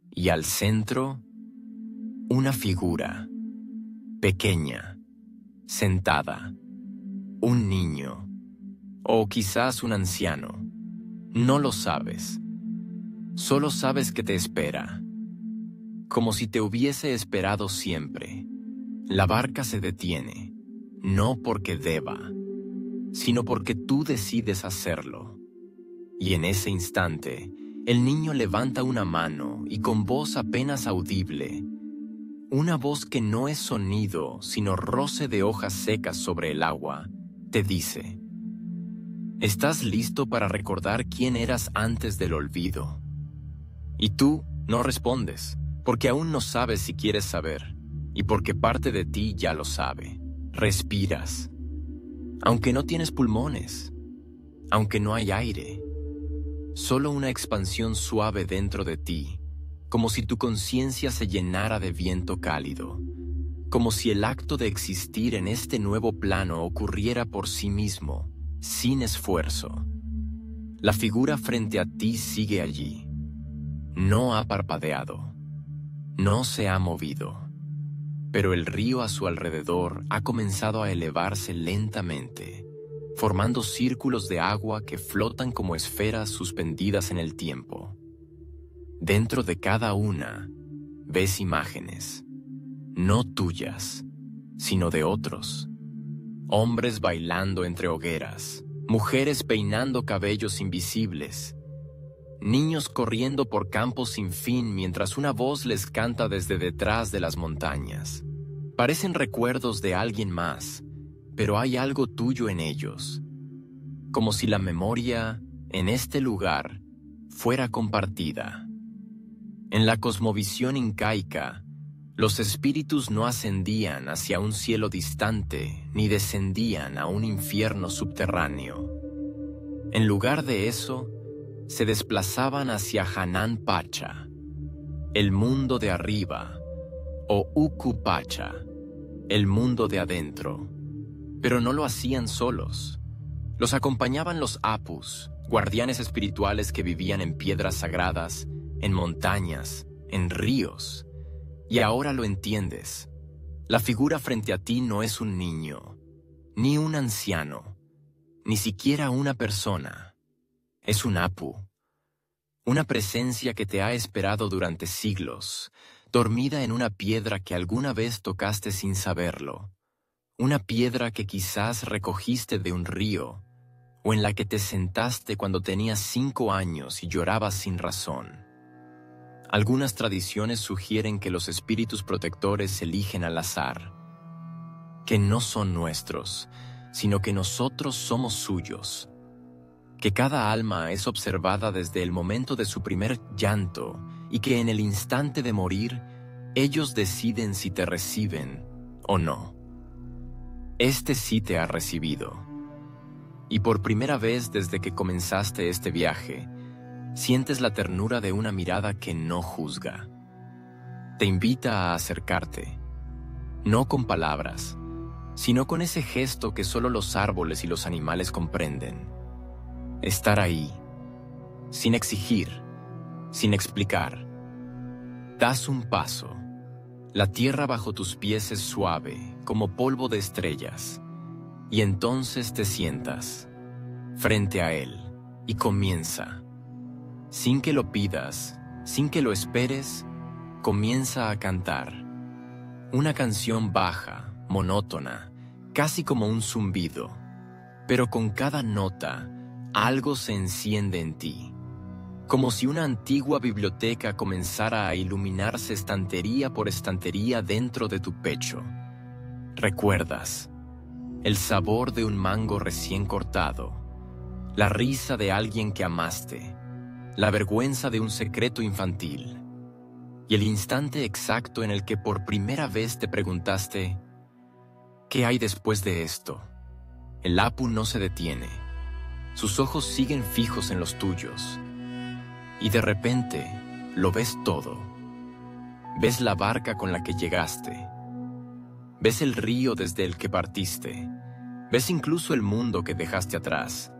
Y al centro, una figura, pequeña, sentada, un niño, o quizás un anciano. No lo sabes. Solo sabes que te espera. Como si te hubiese esperado siempre. La barca se detiene, no porque deba, sino porque tú decides hacerlo. Y en ese instante, el niño levanta una mano y con voz apenas audible, una voz que no es sonido, sino roce de hojas secas sobre el agua, te dice: ¿Estás listo para recordar quién eras antes del olvido? Y tú no respondes, porque aún no sabes si quieres saber, y porque parte de ti ya lo sabe. Respiras, aunque no tienes pulmones, aunque no hay aire, solo una expansión suave dentro de ti, como si tu conciencia se llenara de viento cálido, como si el acto de existir en este nuevo plano ocurriera por sí mismo, sin esfuerzo. La figura frente a ti sigue allí. No ha parpadeado. No se ha movido. Pero el río a su alrededor ha comenzado a elevarse lentamente, formando círculos de agua que flotan como esferas suspendidas en el tiempo. Dentro de cada una, ves imágenes, no tuyas, sino de otros. Hombres bailando entre hogueras, mujeres peinando cabellos invisibles, niños corriendo por campos sin fin mientras una voz les canta desde detrás de las montañas. Parecen recuerdos de alguien más, pero hay algo tuyo en ellos, como si la memoria, en este lugar, fuera compartida. En la cosmovisión incaica, los espíritus no ascendían hacia un cielo distante ni descendían a un infierno subterráneo. En lugar de eso, se desplazaban hacia Hanan Pacha, el mundo de arriba, o Uku Pacha, el mundo de adentro. Pero no lo hacían solos. Los acompañaban los Apus, guardianes espirituales que vivían en piedras sagradas, en montañas, en ríos. Y ahora lo entiendes. La figura frente a ti no es un niño, ni un anciano, ni siquiera una persona. Es un Apu, una presencia que te ha esperado durante siglos, dormida en una piedra que alguna vez tocaste sin saberlo, una piedra que quizás recogiste de un río, o en la que te sentaste cuando tenías 5 años y llorabas sin razón. Algunas tradiciones sugieren que los espíritus protectores se eligen al azar, que no son nuestros, sino que nosotros somos suyos, que cada alma es observada desde el momento de su primer llanto y que en el instante de morir, ellos deciden si te reciben o no. Este sí te ha recibido. Y por primera vez desde que comenzaste este viaje, sientes la ternura de una mirada que no juzga. Te invita a acercarte, no con palabras, sino con ese gesto que solo los árboles y los animales comprenden. Estar ahí, sin exigir, sin explicar. Das un paso. La tierra bajo tus pies es suave, como polvo de estrellas, y entonces te sientas frente a él y comienza. Sin que lo pidas, sin que lo esperes, comienza a cantar. Una canción baja, monótona, casi como un zumbido, pero con cada nota, algo se enciende en ti, como si una antigua biblioteca comenzara a iluminarse estantería por estantería dentro de tu pecho. Recuerdas el sabor de un mango recién cortado, la risa de alguien que amaste, la vergüenza de un secreto infantil, y el instante exacto en el que por primera vez te preguntaste, ¿qué hay después de esto? El Apu no se detiene. Sus ojos siguen fijos en los tuyos. Y de repente, lo ves todo. Ves la barca con la que llegaste. Ves el río desde el que partiste. Ves incluso el mundo que dejaste atrás.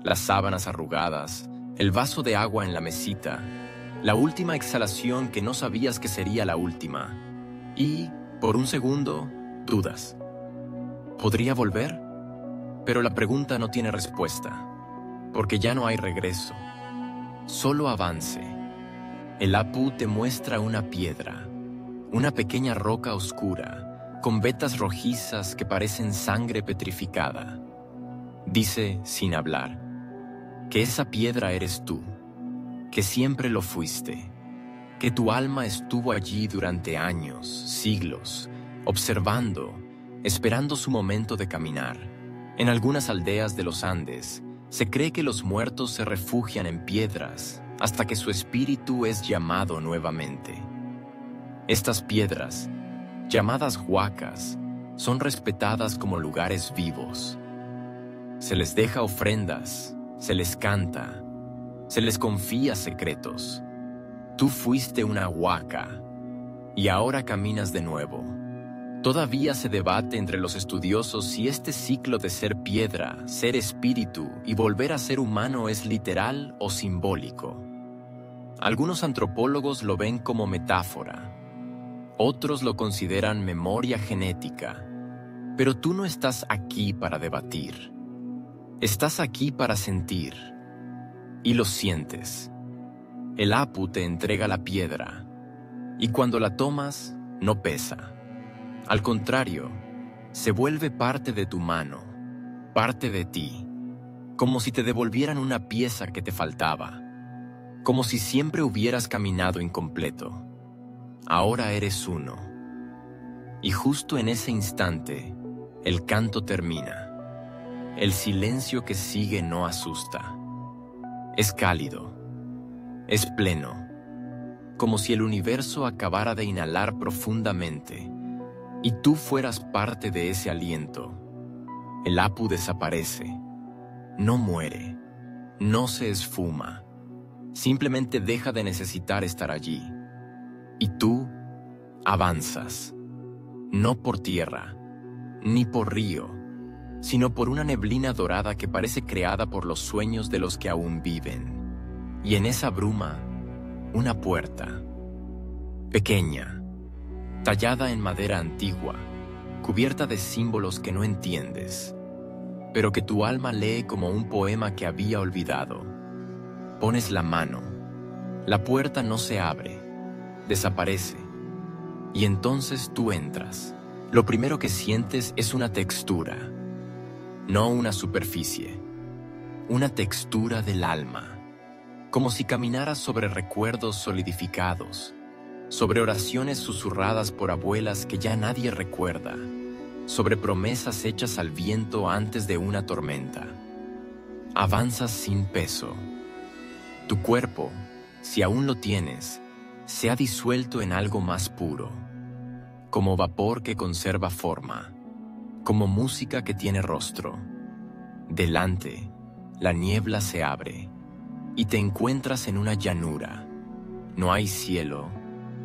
Las sábanas arrugadas, el vaso de agua en la mesita, la última exhalación que no sabías que sería la última. Y, por un segundo, dudas. ¿Podría volver? Pero la pregunta no tiene respuesta, porque ya no hay regreso. Solo avance. El Apu te muestra una piedra, una pequeña roca oscura, con vetas rojizas que parecen sangre petrificada. Dice, sin hablar, que esa piedra eres tú, que siempre lo fuiste, que tu alma estuvo allí durante años, siglos, observando, esperando su momento de caminar. En algunas aldeas de los Andes, Se cree que los muertos se refugian en piedras hasta que su espíritu es llamado nuevamente. Estas piedras, llamadas huacas, son respetadas como lugares vivos. Se les deja ofrendas, se les canta, se les confía secretos. Tú fuiste una huaca y ahora caminas de nuevo. Todavía se debate entre los estudiosos si este ciclo de ser piedra, ser espíritu y volver a ser humano es literal o simbólico. Algunos antropólogos lo ven como metáfora. Otros lo consideran memoria genética. Pero tú no estás aquí para debatir. Estás aquí para sentir. Y lo sientes. El Apu te entrega la piedra. Y cuando la tomas, no pesa. Al contrario, se vuelve parte de tu mano, parte de ti, como si te devolvieran una pieza que te faltaba, como si siempre hubieras caminado incompleto. Ahora eres uno. Y justo en ese instante, el canto termina. El silencio que sigue no asusta. Es cálido. Es pleno. Como si el universo acabara de inhalar profundamente y tú fueras parte de ese aliento. El Apu desaparece. No muere. No se esfuma. Simplemente deja de necesitar estar allí. Y tú avanzas. No por tierra, ni por río, sino por una neblina dorada que parece creada por los sueños de los que aún viven. Y en esa bruma, una puerta, pequeña, tallada en madera antigua, cubierta de símbolos que no entiendes, pero que tu alma lee como un poema que había olvidado. Pones la mano, la puerta no se abre, desaparece, y entonces tú entras. Lo primero que sientes es una textura, no una superficie, una textura del alma, como si caminaras sobre recuerdos solidificados, sobre oraciones susurradas por abuelas que ya nadie recuerda, sobre promesas hechas al viento antes de una tormenta. Avanzas sin peso. Tu cuerpo, si aún lo tienes, se ha disuelto en algo más puro, como vapor que conserva forma, como música que tiene rostro. Delante, la niebla se abre y te encuentras en una llanura. No hay cielo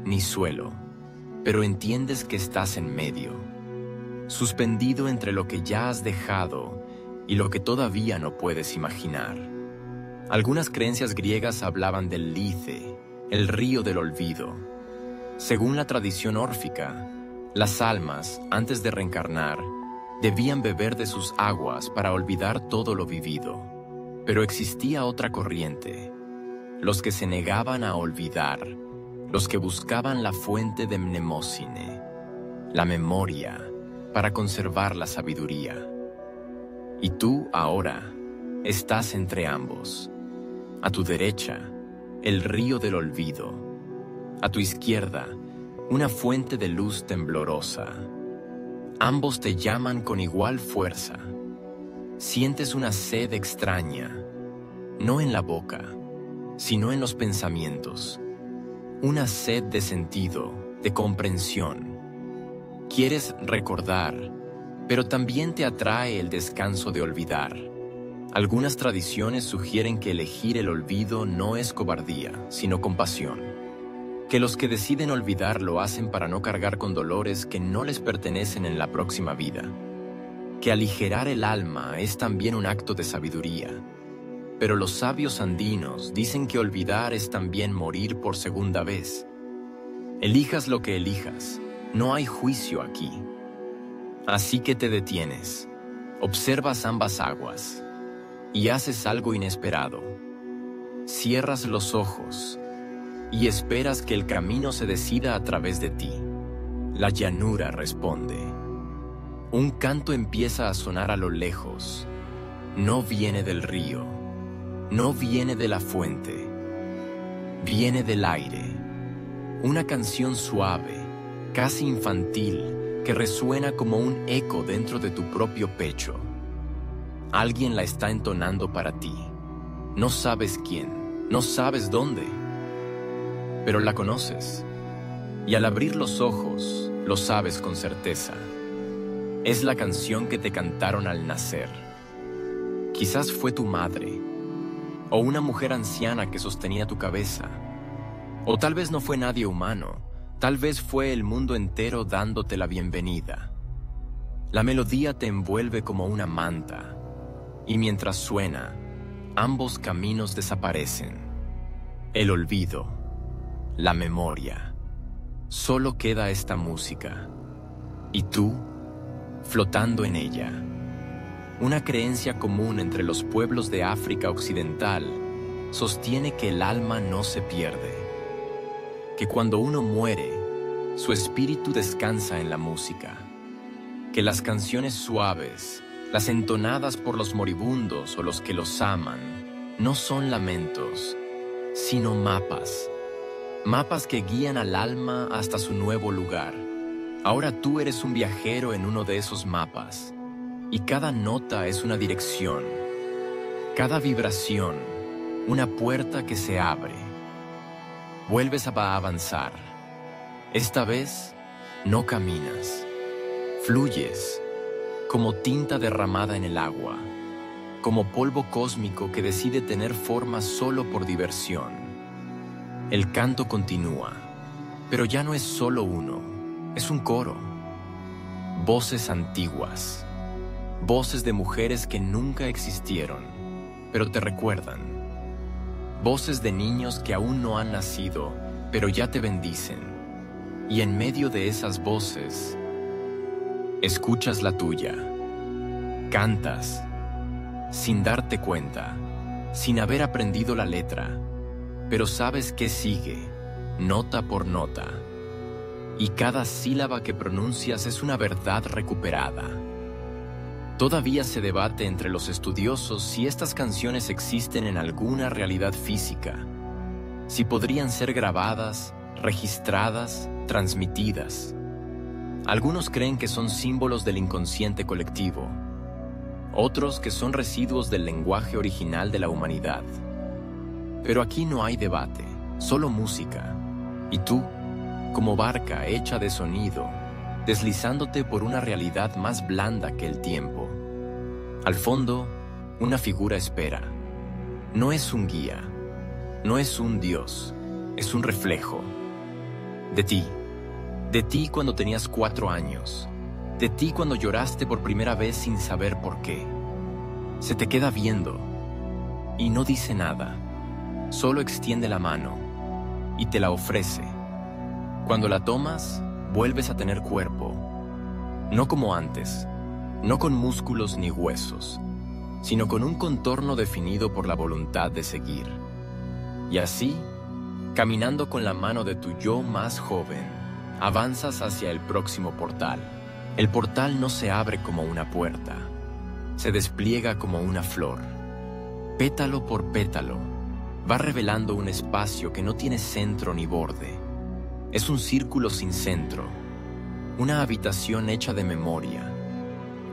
ni suelo, pero entiendes que estás en medio, suspendido entre lo que ya has dejado y lo que todavía no puedes imaginar. Algunas creencias griegas hablaban del Lethe, el río del olvido. Según la tradición órfica, las almas, antes de reencarnar, debían beber de sus aguas para olvidar todo lo vivido. Pero existía otra corriente, los que se negaban a olvidar, los que buscaban la fuente de Mnemosine, la memoria, para conservar la sabiduría. Y tú ahora estás entre ambos. A tu derecha, el río del olvido. A tu izquierda, una fuente de luz temblorosa. Ambos te llaman con igual fuerza. Sientes una sed extraña, no en la boca, sino en los pensamientos. Una sed de sentido, de comprensión. Quieres recordar, pero también te atrae el descanso de olvidar. Algunas tradiciones sugieren que elegir el olvido no es cobardía, sino compasión. Que los que deciden olvidar lo hacen para no cargar con dolores que no les pertenecen en la próxima vida. Que aligerar el alma es también un acto de sabiduría. Pero los sabios andinos dicen que olvidar es también morir por segunda vez. Elijas lo que elijas, no hay juicio aquí. Así que te detienes, observas ambas aguas y haces algo inesperado. Cierras los ojos y esperas que el camino se decida a través de ti. La llanura responde. Un canto empieza a sonar a lo lejos. No viene del río, no viene de la fuente, viene del aire. Una canción suave, casi infantil, que resuena como un eco dentro de tu propio pecho. Alguien la está entonando para ti. No sabes quién, no sabes dónde, pero la conoces. Y al abrir los ojos, lo sabes con certeza. Es la canción que te cantaron al nacer. Quizás fue tu madre, o una mujer anciana que sostenía tu cabeza. O tal vez no fue nadie humano, tal vez fue el mundo entero dándote la bienvenida. La melodía te envuelve como una manta, y mientras suena, ambos caminos desaparecen. El olvido, la memoria. Solo queda esta música, y tú, flotando en ella. Una creencia común entre los pueblos de África Occidental sostiene que el alma no se pierde, que cuando uno muere, su espíritu descansa en la música, que las canciones suaves, las entonadas por los moribundos o los que los aman, no son lamentos, sino mapas. Mapas que guían al alma hasta su nuevo lugar. Ahora tú eres un viajero en uno de esos mapas, y cada nota es una dirección, cada vibración, una puerta que se abre. Vuelves a avanzar. Esta vez, no caminas. Fluyes, como tinta derramada en el agua, como polvo cósmico que decide tener forma solo por diversión. El canto continúa, pero ya no es solo uno, es un coro. Voces antiguas, voces de mujeres que nunca existieron, pero te recuerdan. Voces de niños que aún no han nacido, pero ya te bendicen. Y en medio de esas voces, escuchas la tuya. Cantas, sin darte cuenta, sin haber aprendido la letra, pero sabes qué sigue, nota por nota. Y cada sílaba que pronuncias es una verdad recuperada. Todavía se debate entre los estudiosos si estas canciones existen en alguna realidad física, si podrían ser grabadas, registradas, transmitidas. Algunos creen que son símbolos del inconsciente colectivo, otros que son residuos del lenguaje original de la humanidad. Pero aquí no hay debate, solo música, y tú, como barca hecha de sonido, deslizándote por una realidad más blanda que el tiempo. Al fondo, una figura espera. No es un guía, no es un dios, es un reflejo. De ti cuando tenías 4 años, de ti cuando lloraste por primera vez sin saber por qué. Se te queda viendo y no dice nada, solo extiende la mano y te la ofrece. Cuando la tomas, vuelves a tener cuerpo, no como antes, no con músculos ni huesos, sino con un contorno definido por la voluntad de seguir. Y así, caminando con la mano de tu yo más joven, avanzas hacia el próximo portal. El portal no se abre como una puerta, se despliega como una flor. Pétalo por pétalo, va revelando un espacio que no tiene centro ni borde. Es un círculo sin centro, una habitación hecha de memoria,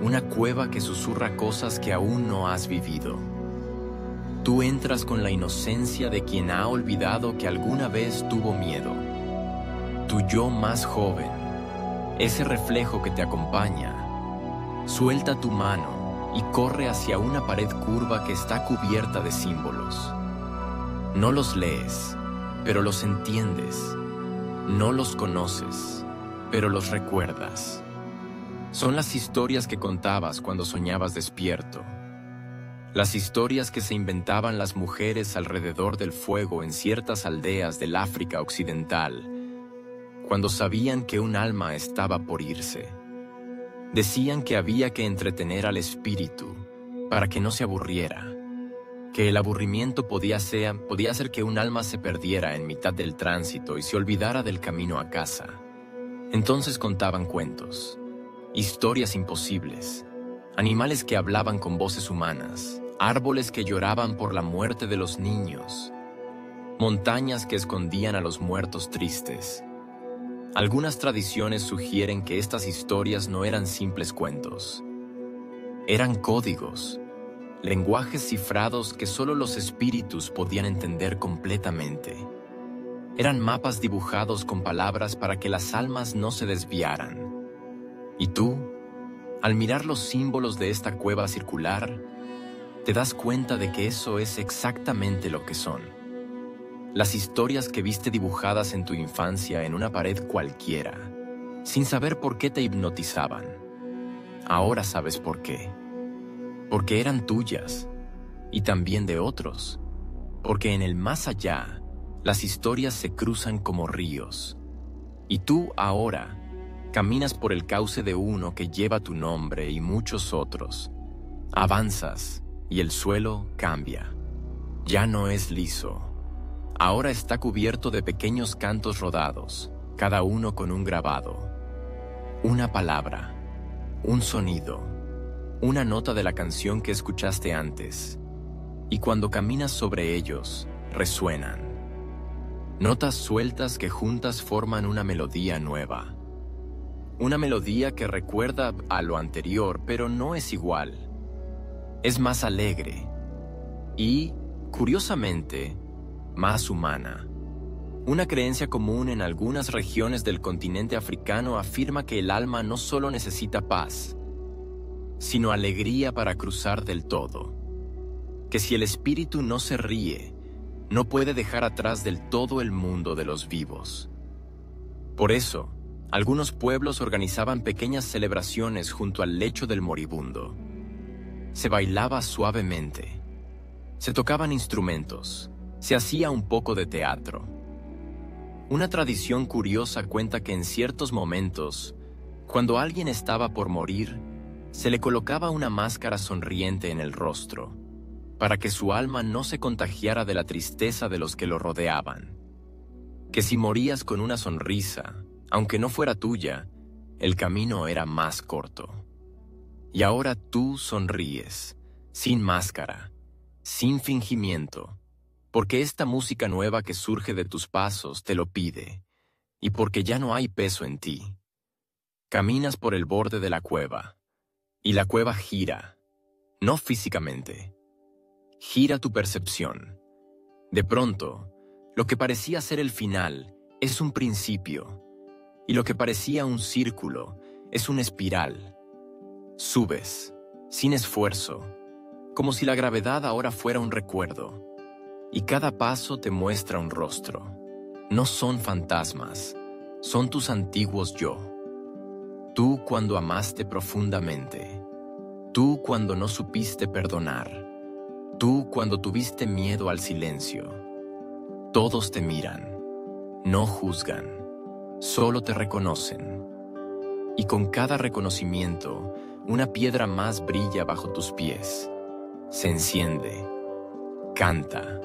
una cueva que susurra cosas que aún no has vivido. Tú entras con la inocencia de quien ha olvidado que alguna vez tuvo miedo. Tu yo más joven, ese reflejo que te acompaña, suelta tu mano y corre hacia una pared curva que está cubierta de símbolos. No los lees, pero los entiendes. No los conoces, pero los recuerdas. Son las historias que contabas cuando soñabas despierto. Las historias que se inventaban las mujeres alrededor del fuego en ciertas aldeas del África Occidental, cuando sabían que un alma estaba por irse. Decían que había que entretener al espíritu para que no se aburriera, que el aburrimiento podía hacer que un alma se perdiera en mitad del tránsito y se olvidara del camino a casa. Entonces contaban cuentos, historias imposibles, animales que hablaban con voces humanas, árboles que lloraban por la muerte de los niños, montañas que escondían a los muertos tristes. Algunas tradiciones sugieren que estas historias no eran simples cuentos. Eran códigos, lenguajes cifrados que solo los espíritus podían entender completamente. Eran mapas dibujados con palabras para que las almas no se desviaran. Y tú, al mirar los símbolos de esta cueva circular, te das cuenta de que eso es exactamente lo que son. Las historias que viste dibujadas en tu infancia en una pared cualquiera, sin saber por qué te hipnotizaban. Ahora sabes por qué. Porque eran tuyas, y también de otros. Porque en el más allá, las historias se cruzan como ríos. Y tú ahora caminas por el cauce de uno que lleva tu nombre y muchos otros. Avanzas y el suelo cambia. Ya no es liso. Ahora está cubierto de pequeños cantos rodados, cada uno con un grabado. Una palabra, un sonido, una nota de la canción que escuchaste antes. Y cuando caminas sobre ellos, resuenan. Notas sueltas que juntas forman una melodía nueva. Una melodía que recuerda a lo anterior, pero no es igual. Es más alegre y, curiosamente, más humana. Una creencia común en algunas regiones del continente africano afirma que el alma no solo necesita paz, sino alegría para cruzar del todo. Que si el espíritu no se ríe, no puede dejar atrás del todo el mundo de los vivos. Por eso, algunos pueblos organizaban pequeñas celebraciones junto al lecho del moribundo. Se bailaba suavemente, se tocaban instrumentos, se hacía un poco de teatro. Una tradición curiosa cuenta que en ciertos momentos, cuando alguien estaba por morir, se le colocaba una máscara sonriente en el rostro, para que su alma no se contagiara de la tristeza de los que lo rodeaban. Que si morías con una sonrisa, aunque no fuera tuya, el camino era más corto. Y ahora tú sonríes, sin máscara, sin fingimiento, porque esta música nueva que surge de tus pasos te lo pide, y porque ya no hay peso en ti. Caminas por el borde de la cueva, y la cueva gira, no físicamente. Gira tu percepción. De pronto, lo que parecía ser el final es un principio, y lo que parecía un círculo es una espiral. Subes, sin esfuerzo, como si la gravedad ahora fuera un recuerdo, y cada paso te muestra un rostro. No son fantasmas, son tus antiguos yo. Tú cuando amaste profundamente, tú cuando no supiste perdonar, tú cuando tuviste miedo al silencio. Todos te miran, no juzgan, solo te reconocen. Y con cada reconocimiento, una piedra más brilla bajo tus pies. Se enciende, canta,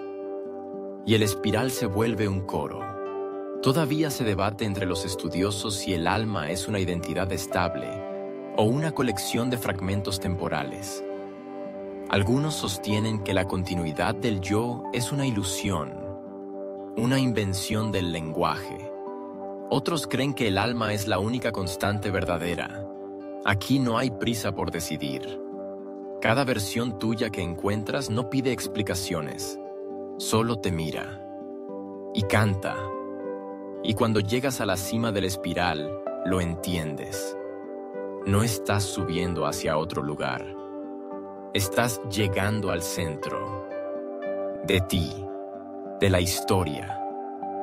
y el espiral se vuelve un coro. Todavía se debate entre los estudiosos si el alma es una identidad estable o una colección de fragmentos temporales. Algunos sostienen que la continuidad del yo es una ilusión, una invención del lenguaje. Otros creen que el alma es la única constante verdadera. Aquí no hay prisa por decidir. Cada versión tuya que encuentras no pide explicaciones, solo te mira y canta. Y cuando llegas a la cima de la espiral, lo entiendes. No estás subiendo hacia otro lugar. Estás llegando al centro. De ti, de la historia,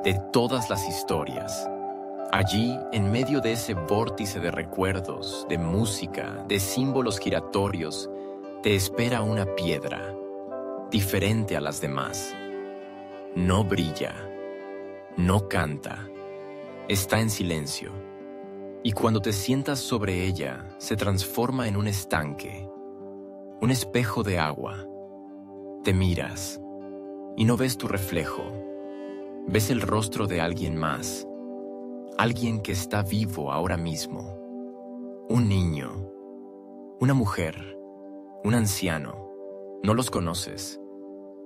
de todas las historias. Allí, en medio de ese vórtice de recuerdos, de música, de símbolos giratorios, te espera una piedra, diferente a las demás. No brilla, no canta, está en silencio. Y cuando te sientas sobre ella, se transforma en un estanque, un espejo de agua. Te miras y no ves tu reflejo. Ves el rostro de alguien más, alguien que está vivo ahora mismo. Un niño, una mujer, un anciano. No los conoces,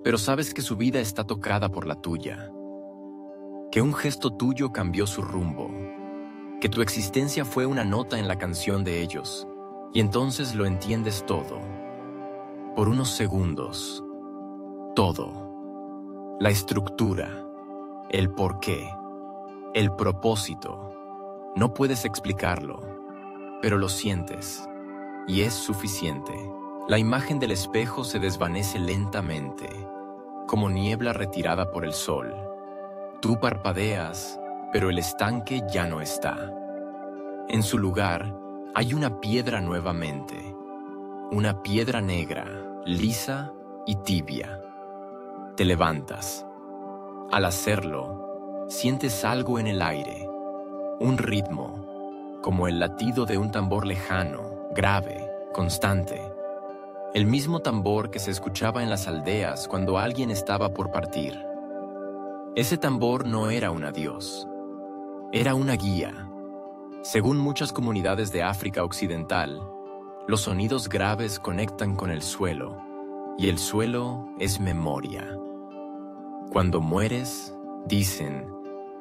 pero sabes que su vida está tocada por la tuya. Que un gesto tuyo cambió su rumbo. Que tu existencia fue una nota en la canción de ellos, y entonces lo entiendes todo. Por unos segundos, todo, la estructura, el porqué, el propósito, no puedes explicarlo, pero lo sientes, y es suficiente. La imagen del espejo se desvanece lentamente, como niebla retirada por el sol. Tú parpadeas, pero el estanque ya no está. En su lugar, hay una piedra nuevamente, una piedra negra, lisa y tibia. Te levantas. Al hacerlo, sientes algo en el aire, un ritmo, como el latido de un tambor lejano, grave, constante. El mismo tambor que se escuchaba en las aldeas cuando alguien estaba por partir. Ese tambor no era un adiós, era una guía. Según muchas comunidades de África Occidental, los sonidos graves conectan con el suelo, y el suelo es memoria. Cuando mueres, dicen,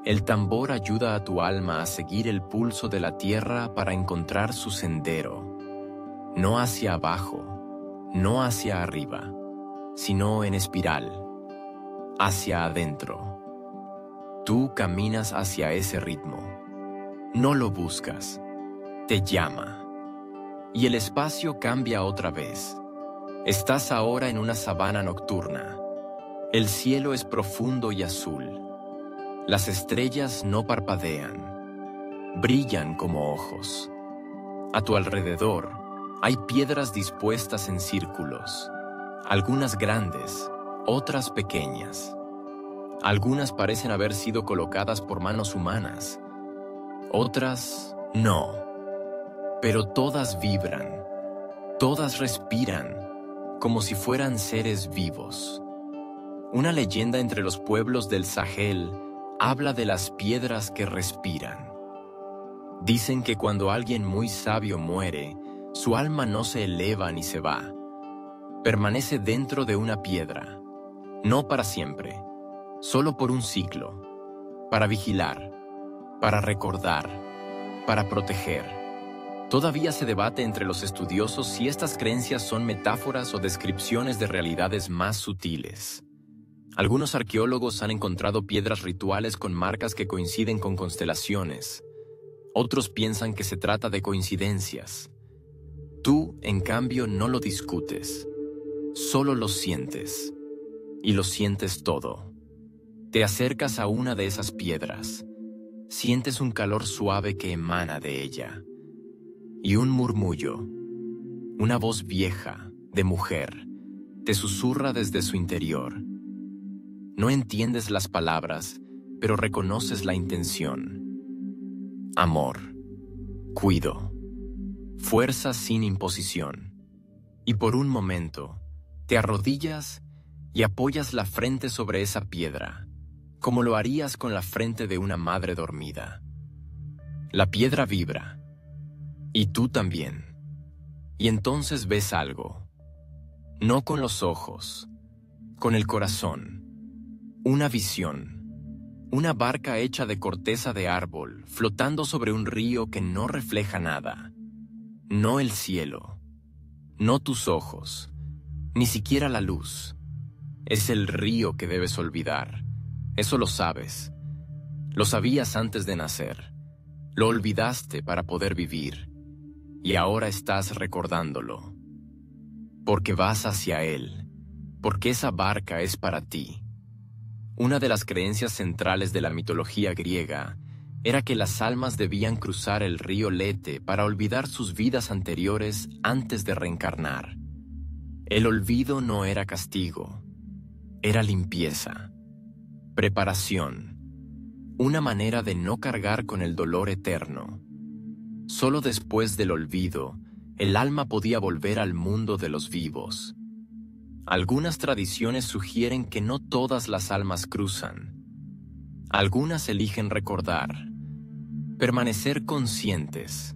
el tambor ayuda a tu alma a seguir el pulso de la tierra para encontrar su sendero, no hacia abajo, no hacia arriba, sino en espiral, hacia adentro. Tú caminas hacia ese ritmo. No lo buscas, te llama. Y el espacio cambia otra vez. Estás ahora en una sabana nocturna. El cielo es profundo y azul. Las estrellas no parpadean. Brillan como ojos. A tu alrededor hay piedras dispuestas en círculos. Algunas grandes, otras pequeñas. Algunas parecen haber sido colocadas por manos humanas. Otras, no. Pero todas vibran, todas respiran, como si fueran seres vivos. Una leyenda entre los pueblos del Sahel habla de las piedras que respiran. Dicen que cuando alguien muy sabio muere, su alma no se eleva ni se va. Permanece dentro de una piedra, no para siempre, solo por un ciclo, para vigilar, para recordar, para proteger. Todavía se debate entre los estudiosos si estas creencias son metáforas o descripciones de realidades más sutiles. Algunos arqueólogos han encontrado piedras rituales con marcas que coinciden con constelaciones. Otros piensan que se trata de coincidencias. Tú, en cambio, no lo discutes. Solo lo sientes. Y lo sientes todo. Te acercas a una de esas piedras. Sientes un calor suave que emana de ella. Y un murmullo. Una voz vieja, de mujer, te susurra desde su interior. No entiendes las palabras, pero reconoces la intención. Amor, cuido, fuerza sin imposición. Y por un momento, te arrodillas y apoyas la frente sobre esa piedra, como lo harías con la frente de una madre dormida. La piedra vibra, y tú también. Y entonces ves algo, no con los ojos, con el corazón. Una visión, una barca hecha de corteza de árbol, flotando sobre un río que no refleja nada. No el cielo, no tus ojos, ni siquiera la luz. Es el río que debes olvidar. Eso lo sabes. Lo sabías antes de nacer. Lo olvidaste para poder vivir. Y ahora estás recordándolo. Porque vas hacia él. Porque esa barca es para ti. Una de las creencias centrales de la mitología griega era que las almas debían cruzar el río Lete para olvidar sus vidas anteriores antes de reencarnar. El olvido no era castigo, era limpieza, preparación, una manera de no cargar con el dolor eterno. Solo después del olvido, el alma podía volver al mundo de los vivos. Algunas tradiciones sugieren que no todas las almas cruzan. Algunas eligen recordar, permanecer conscientes,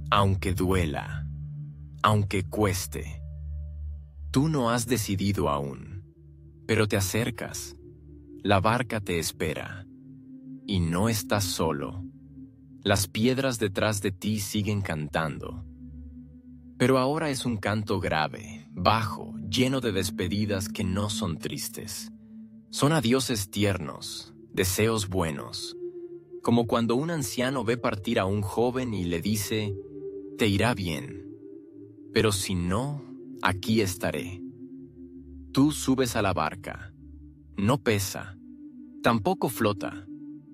aunque duela, aunque cueste. Tú no has decidido aún, pero te acercas. La barca te espera. Y no estás solo. Las piedras detrás de ti siguen cantando. Pero ahora es un canto grave, bajo, lleno de despedidas que no son tristes. Son adioses tiernos, deseos buenos, como cuando un anciano ve partir a un joven y le dice, «Te irá bien, pero si no, aquí estaré». Tú subes a la barca. No pesa, tampoco flota,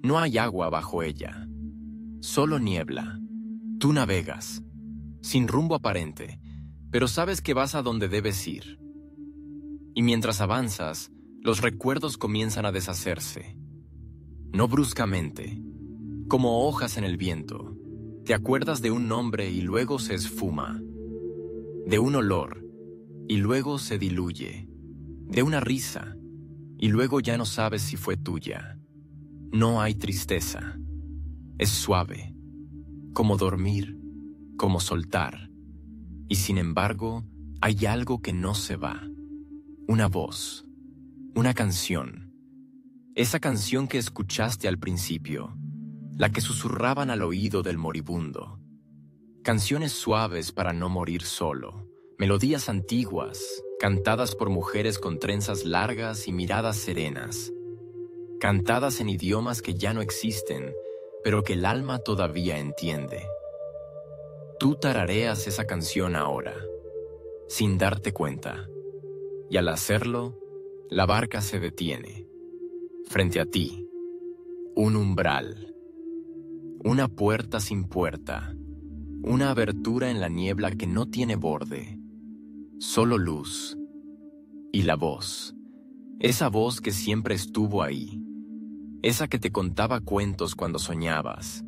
no hay agua bajo ella. Solo niebla. Tú navegas, sin rumbo aparente, pero sabes que vas a donde debes ir. Y mientras avanzas, los recuerdos comienzan a deshacerse. No bruscamente, como hojas en el viento. Te acuerdas de un nombre y luego se esfuma. De un olor y luego se diluye. De una risa y luego ya no sabes si fue tuya. No hay tristeza. Es suave, como dormir, como soltar. Y sin embargo, hay algo que no se va. Una voz, una canción. Esa canción que escuchaste al principio, la que susurraban al oído del moribundo. Canciones suaves para no morir solo, melodías antiguas, cantadas por mujeres con trenzas largas y miradas serenas, cantadas en idiomas que ya no existen, pero que el alma todavía entiende. Tú tarareas esa canción ahora, sin darte cuenta, y al hacerlo, la barca se detiene. Frente a ti, un umbral, una puerta sin puerta, una abertura en la niebla que no tiene borde, solo luz, y la voz, esa voz que siempre estuvo ahí, esa que te contaba cuentos cuando soñabas,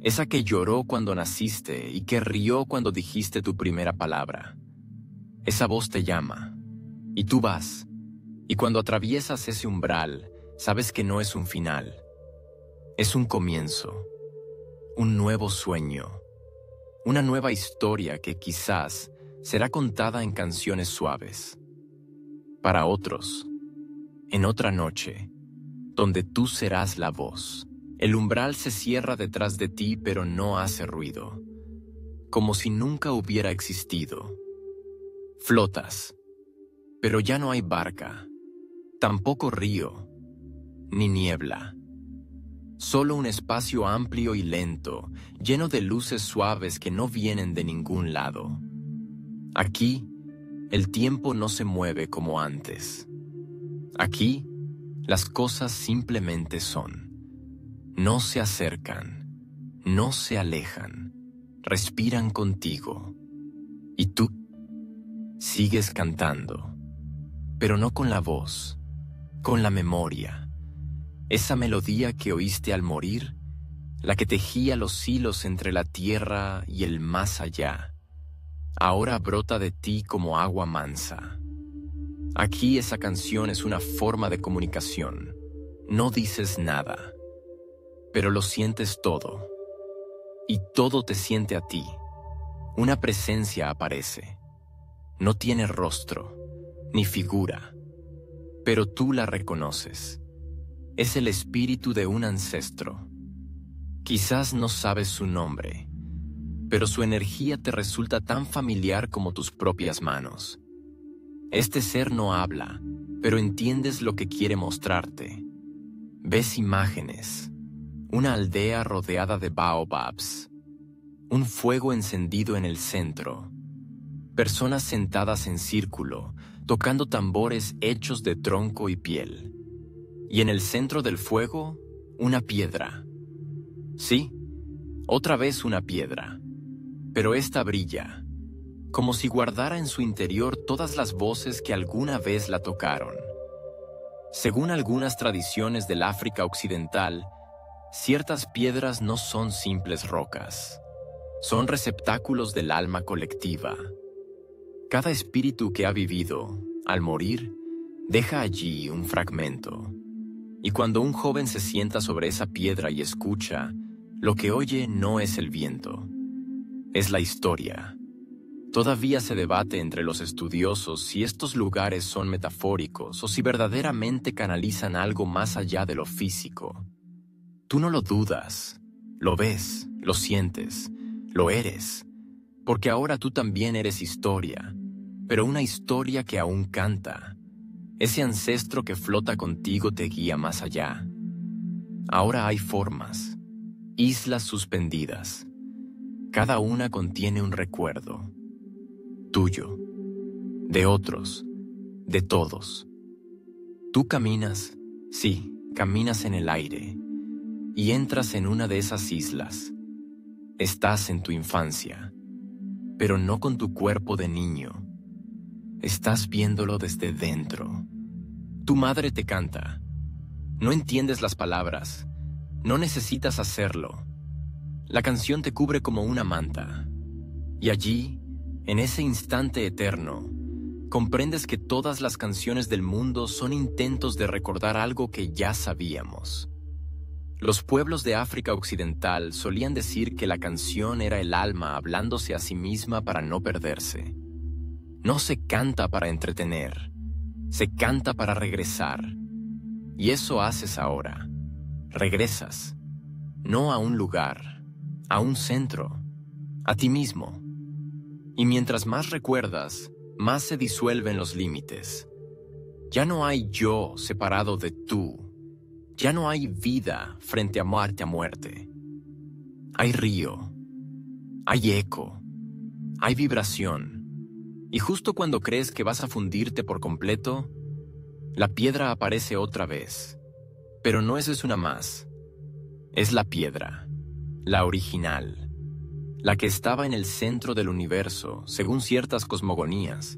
esa que lloró cuando naciste y que rió cuando dijiste tu primera palabra. Esa voz te llama, y tú vas, y cuando atraviesas ese umbral, sabes que no es un final, es un comienzo, un nuevo sueño, una nueva historia que quizás será contada en canciones suaves. Para otros, en otra noche, donde tú serás la voz. El umbral se cierra detrás de ti, pero no hace ruido, como si nunca hubiera existido. Flotas, pero ya no hay barca, tampoco río, ni niebla. Solo un espacio amplio y lento, lleno de luces suaves que no vienen de ningún lado. Aquí, el tiempo no se mueve como antes. Aquí, las cosas simplemente son. No se acercan, no se alejan, respiran contigo. Y tú sigues cantando, pero no con la voz, con la memoria. Esa melodía que oíste al morir, la que tejía los hilos entre la tierra y el más allá, ahora brota de ti como agua mansa. Aquí esa canción es una forma de comunicación. No dices nada, pero lo sientes todo. Y todo te siente a ti. Una presencia aparece. No tiene rostro, ni figura, pero tú la reconoces. Es el espíritu de un ancestro. Quizás no sabes su nombre, pero su energía te resulta tan familiar como tus propias manos. Este ser no habla, pero entiendes lo que quiere mostrarte. Ves imágenes, una aldea rodeada de baobabs, un fuego encendido en el centro, personas sentadas en círculo, tocando tambores hechos de tronco y piel. Y en el centro del fuego, una piedra. Sí, otra vez una piedra, pero esta brilla, como si guardara en su interior todas las voces que alguna vez la tocaron. Según algunas tradiciones del África Occidental, ciertas piedras no son simples rocas, son receptáculos del alma colectiva. Cada espíritu que ha vivido, al morir, deja allí un fragmento. Y cuando un joven se sienta sobre esa piedra y escucha, lo que oye no es el viento, es la historia. Todavía se debate entre los estudiosos si estos lugares son metafóricos o si verdaderamente canalizan algo más allá de lo físico. Tú no lo dudas, lo ves, lo sientes, lo eres, Porque ahora tú también eres historia, pero una historia que aún canta. Ese ancestro que flota contigo te guía más allá. Ahora hay formas, islas suspendidas. Cada una contiene un recuerdo. Tuyo, de otros, de todos. Tú caminas, sí, caminas en el aire, y entras en una de esas islas. Estás en tu infancia, pero no con tu cuerpo de niño. Estás viéndolo desde dentro. Tu madre te canta. No entiendes las palabras. No necesitas hacerlo. La canción te cubre como una manta. Y allí, en ese instante eterno, comprendes que todas las canciones del mundo son intentos de recordar algo que ya sabíamos. Los pueblos de África Occidental solían decir que la canción era el alma hablándose a sí misma para no perderse. No se canta para entretener, se canta para regresar. Y eso haces ahora. Regresas, no a un lugar, a un centro, a ti mismo. Y mientras más recuerdas, más se disuelven los límites. Ya no hay yo separado de tú. Ya no hay vida frente a muerte. Hay río, hay eco, hay vibración. Y justo cuando crees que vas a fundirte por completo, la piedra aparece otra vez. Pero no es una más. Es la piedra, la original, la que estaba en el centro del universo, según ciertas cosmogonías.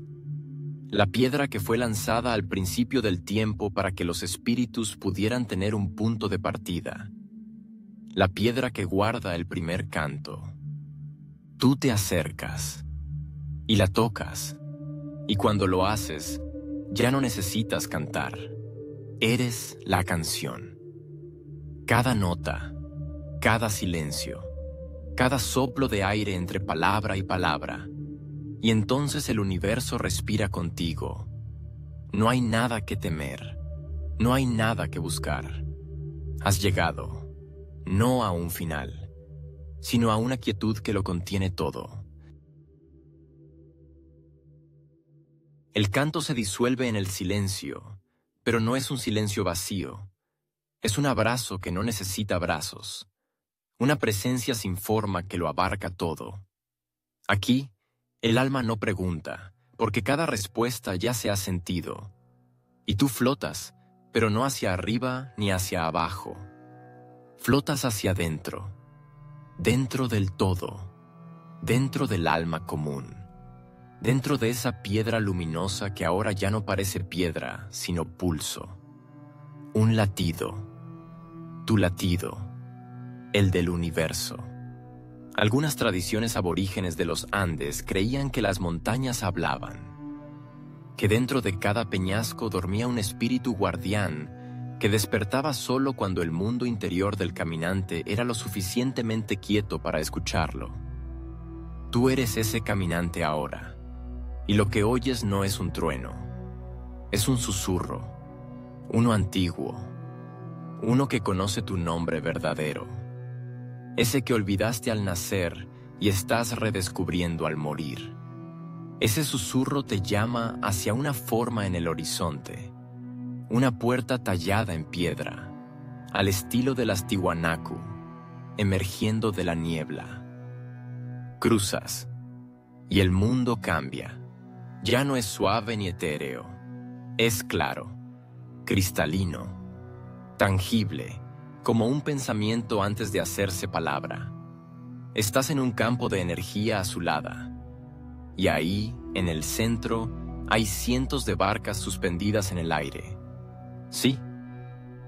La piedra que fue lanzada al principio del tiempo para que los espíritus pudieran tener un punto de partida. La piedra que guarda el primer canto. Tú te acercas y la tocas, y cuando lo haces, ya no necesitas cantar. Eres la canción. Cada nota, cada silencio, cada soplo de aire entre palabra y palabra. Y entonces el universo respira contigo. No hay nada que temer, no hay nada que buscar. Has llegado, no a un final, sino a una quietud que lo contiene todo. El canto se disuelve en el silencio, pero no es un silencio vacío. Es un abrazo que no necesita brazos, una presencia sin forma que lo abarca todo. Aquí, el alma no pregunta, porque cada respuesta ya se ha sentido. Y tú flotas, pero no hacia arriba ni hacia abajo. Flotas hacia adentro, dentro del todo, dentro del alma común, dentro de esa piedra luminosa que ahora ya no parece piedra, sino pulso. Un latido, tu latido, el del universo. Algunas tradiciones aborígenes de los Andes creían que las montañas hablaban, que dentro de cada peñasco dormía un espíritu guardián que despertaba solo cuando el mundo interior del caminante era lo suficientemente quieto para escucharlo. Tú eres ese caminante ahora, y lo que oyes no es un trueno, es un susurro, uno antiguo, uno que conoce tu nombre verdadero. Ese que olvidaste al nacer y estás redescubriendo al morir. Ese susurro te llama hacia una forma en el horizonte, una puerta tallada en piedra, al estilo de las Tiwanaku, emergiendo de la niebla. Cruzas, y el mundo cambia. Ya no es suave ni etéreo, es claro, cristalino, tangible, como un pensamiento antes de hacerse palabra. Estás en un campo de energía azulada, y ahí, en el centro, hay cientos de barcas suspendidas en el aire. Sí,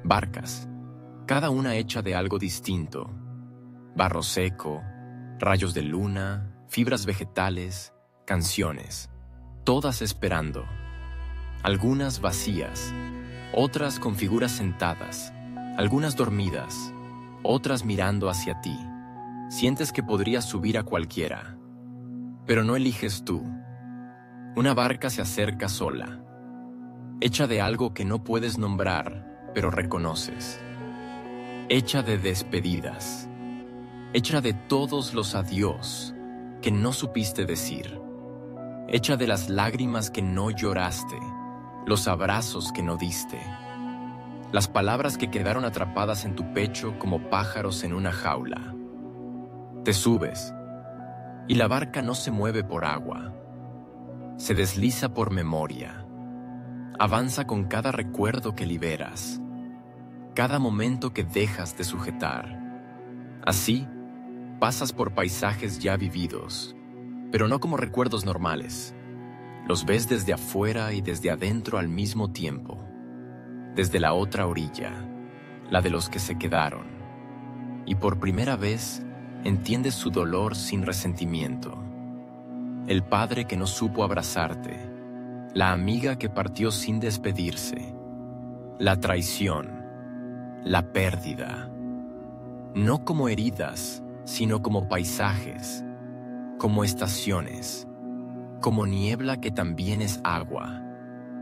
barcas, cada una hecha de algo distinto. Barro seco, rayos de luna, fibras vegetales, canciones, todas esperando. Algunas vacías, otras con figuras sentadas, algunas dormidas, otras mirando hacia ti. Sientes que podrías subir a cualquiera, pero no eliges tú. Una barca se acerca sola, hecha de algo que no puedes nombrar, pero reconoces. Hecha de despedidas, hecha de todos los adiós, que no supiste decir, hecha de las lágrimas que no lloraste, los abrazos que no diste, las palabras que quedaron atrapadas en tu pecho como pájaros en una jaula. Te subes, y la barca no se mueve por agua, se desliza por memoria, avanza con cada recuerdo que liberas, cada momento que dejas de sujetar. Así, pasas por paisajes ya vividos, pero no como recuerdos normales. Los ves desde afuera y desde adentro al mismo tiempo, desde la otra orilla, la de los que se quedaron. Y por primera vez, entiendes su dolor sin resentimiento. El padre que no supo abrazarte, la amiga que partió sin despedirse, la traición, la pérdida. No como heridas, sino como paisajes, como estaciones, como niebla que también es agua.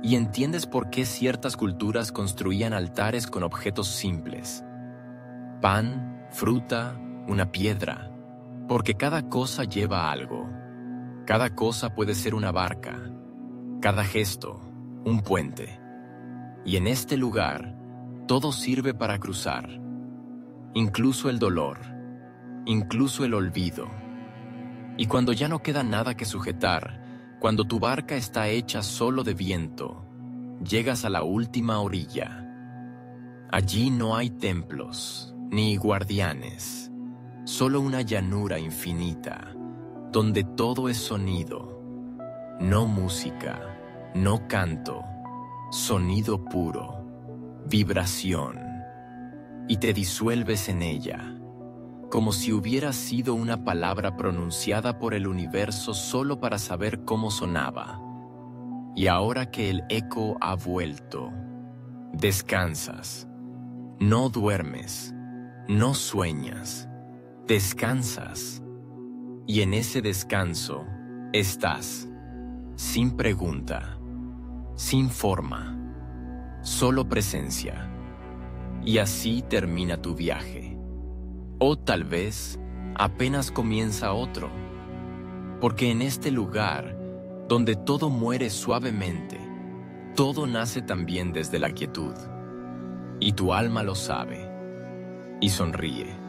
Y entiendes por qué ciertas culturas construían altares con objetos simples. Pan, fruta, una piedra, porque cada cosa lleva algo. Cada cosa puede ser una barca, cada gesto, un puente. Y en este lugar, todo sirve para cruzar, incluso el dolor, incluso el olvido. Y cuando ya no queda nada que sujetar, cuando tu barca está hecha solo de viento, llegas a la última orilla. Allí no hay templos, ni guardianes, solo una llanura infinita, donde todo es sonido, no música, no canto, sonido puro, vibración, y te disuelves en ella, como si hubiera sido una palabra pronunciada por el universo solo para saber cómo sonaba. Y ahora que el eco ha vuelto, descansas, no duermes, no sueñas, descansas. Y en ese descanso estás, sin pregunta, sin forma, solo presencia. Y así termina tu viaje. O tal vez apenas comienza otro, porque en este lugar, donde todo muere suavemente, todo nace también desde la quietud. Y tu alma lo sabe, y sonríe.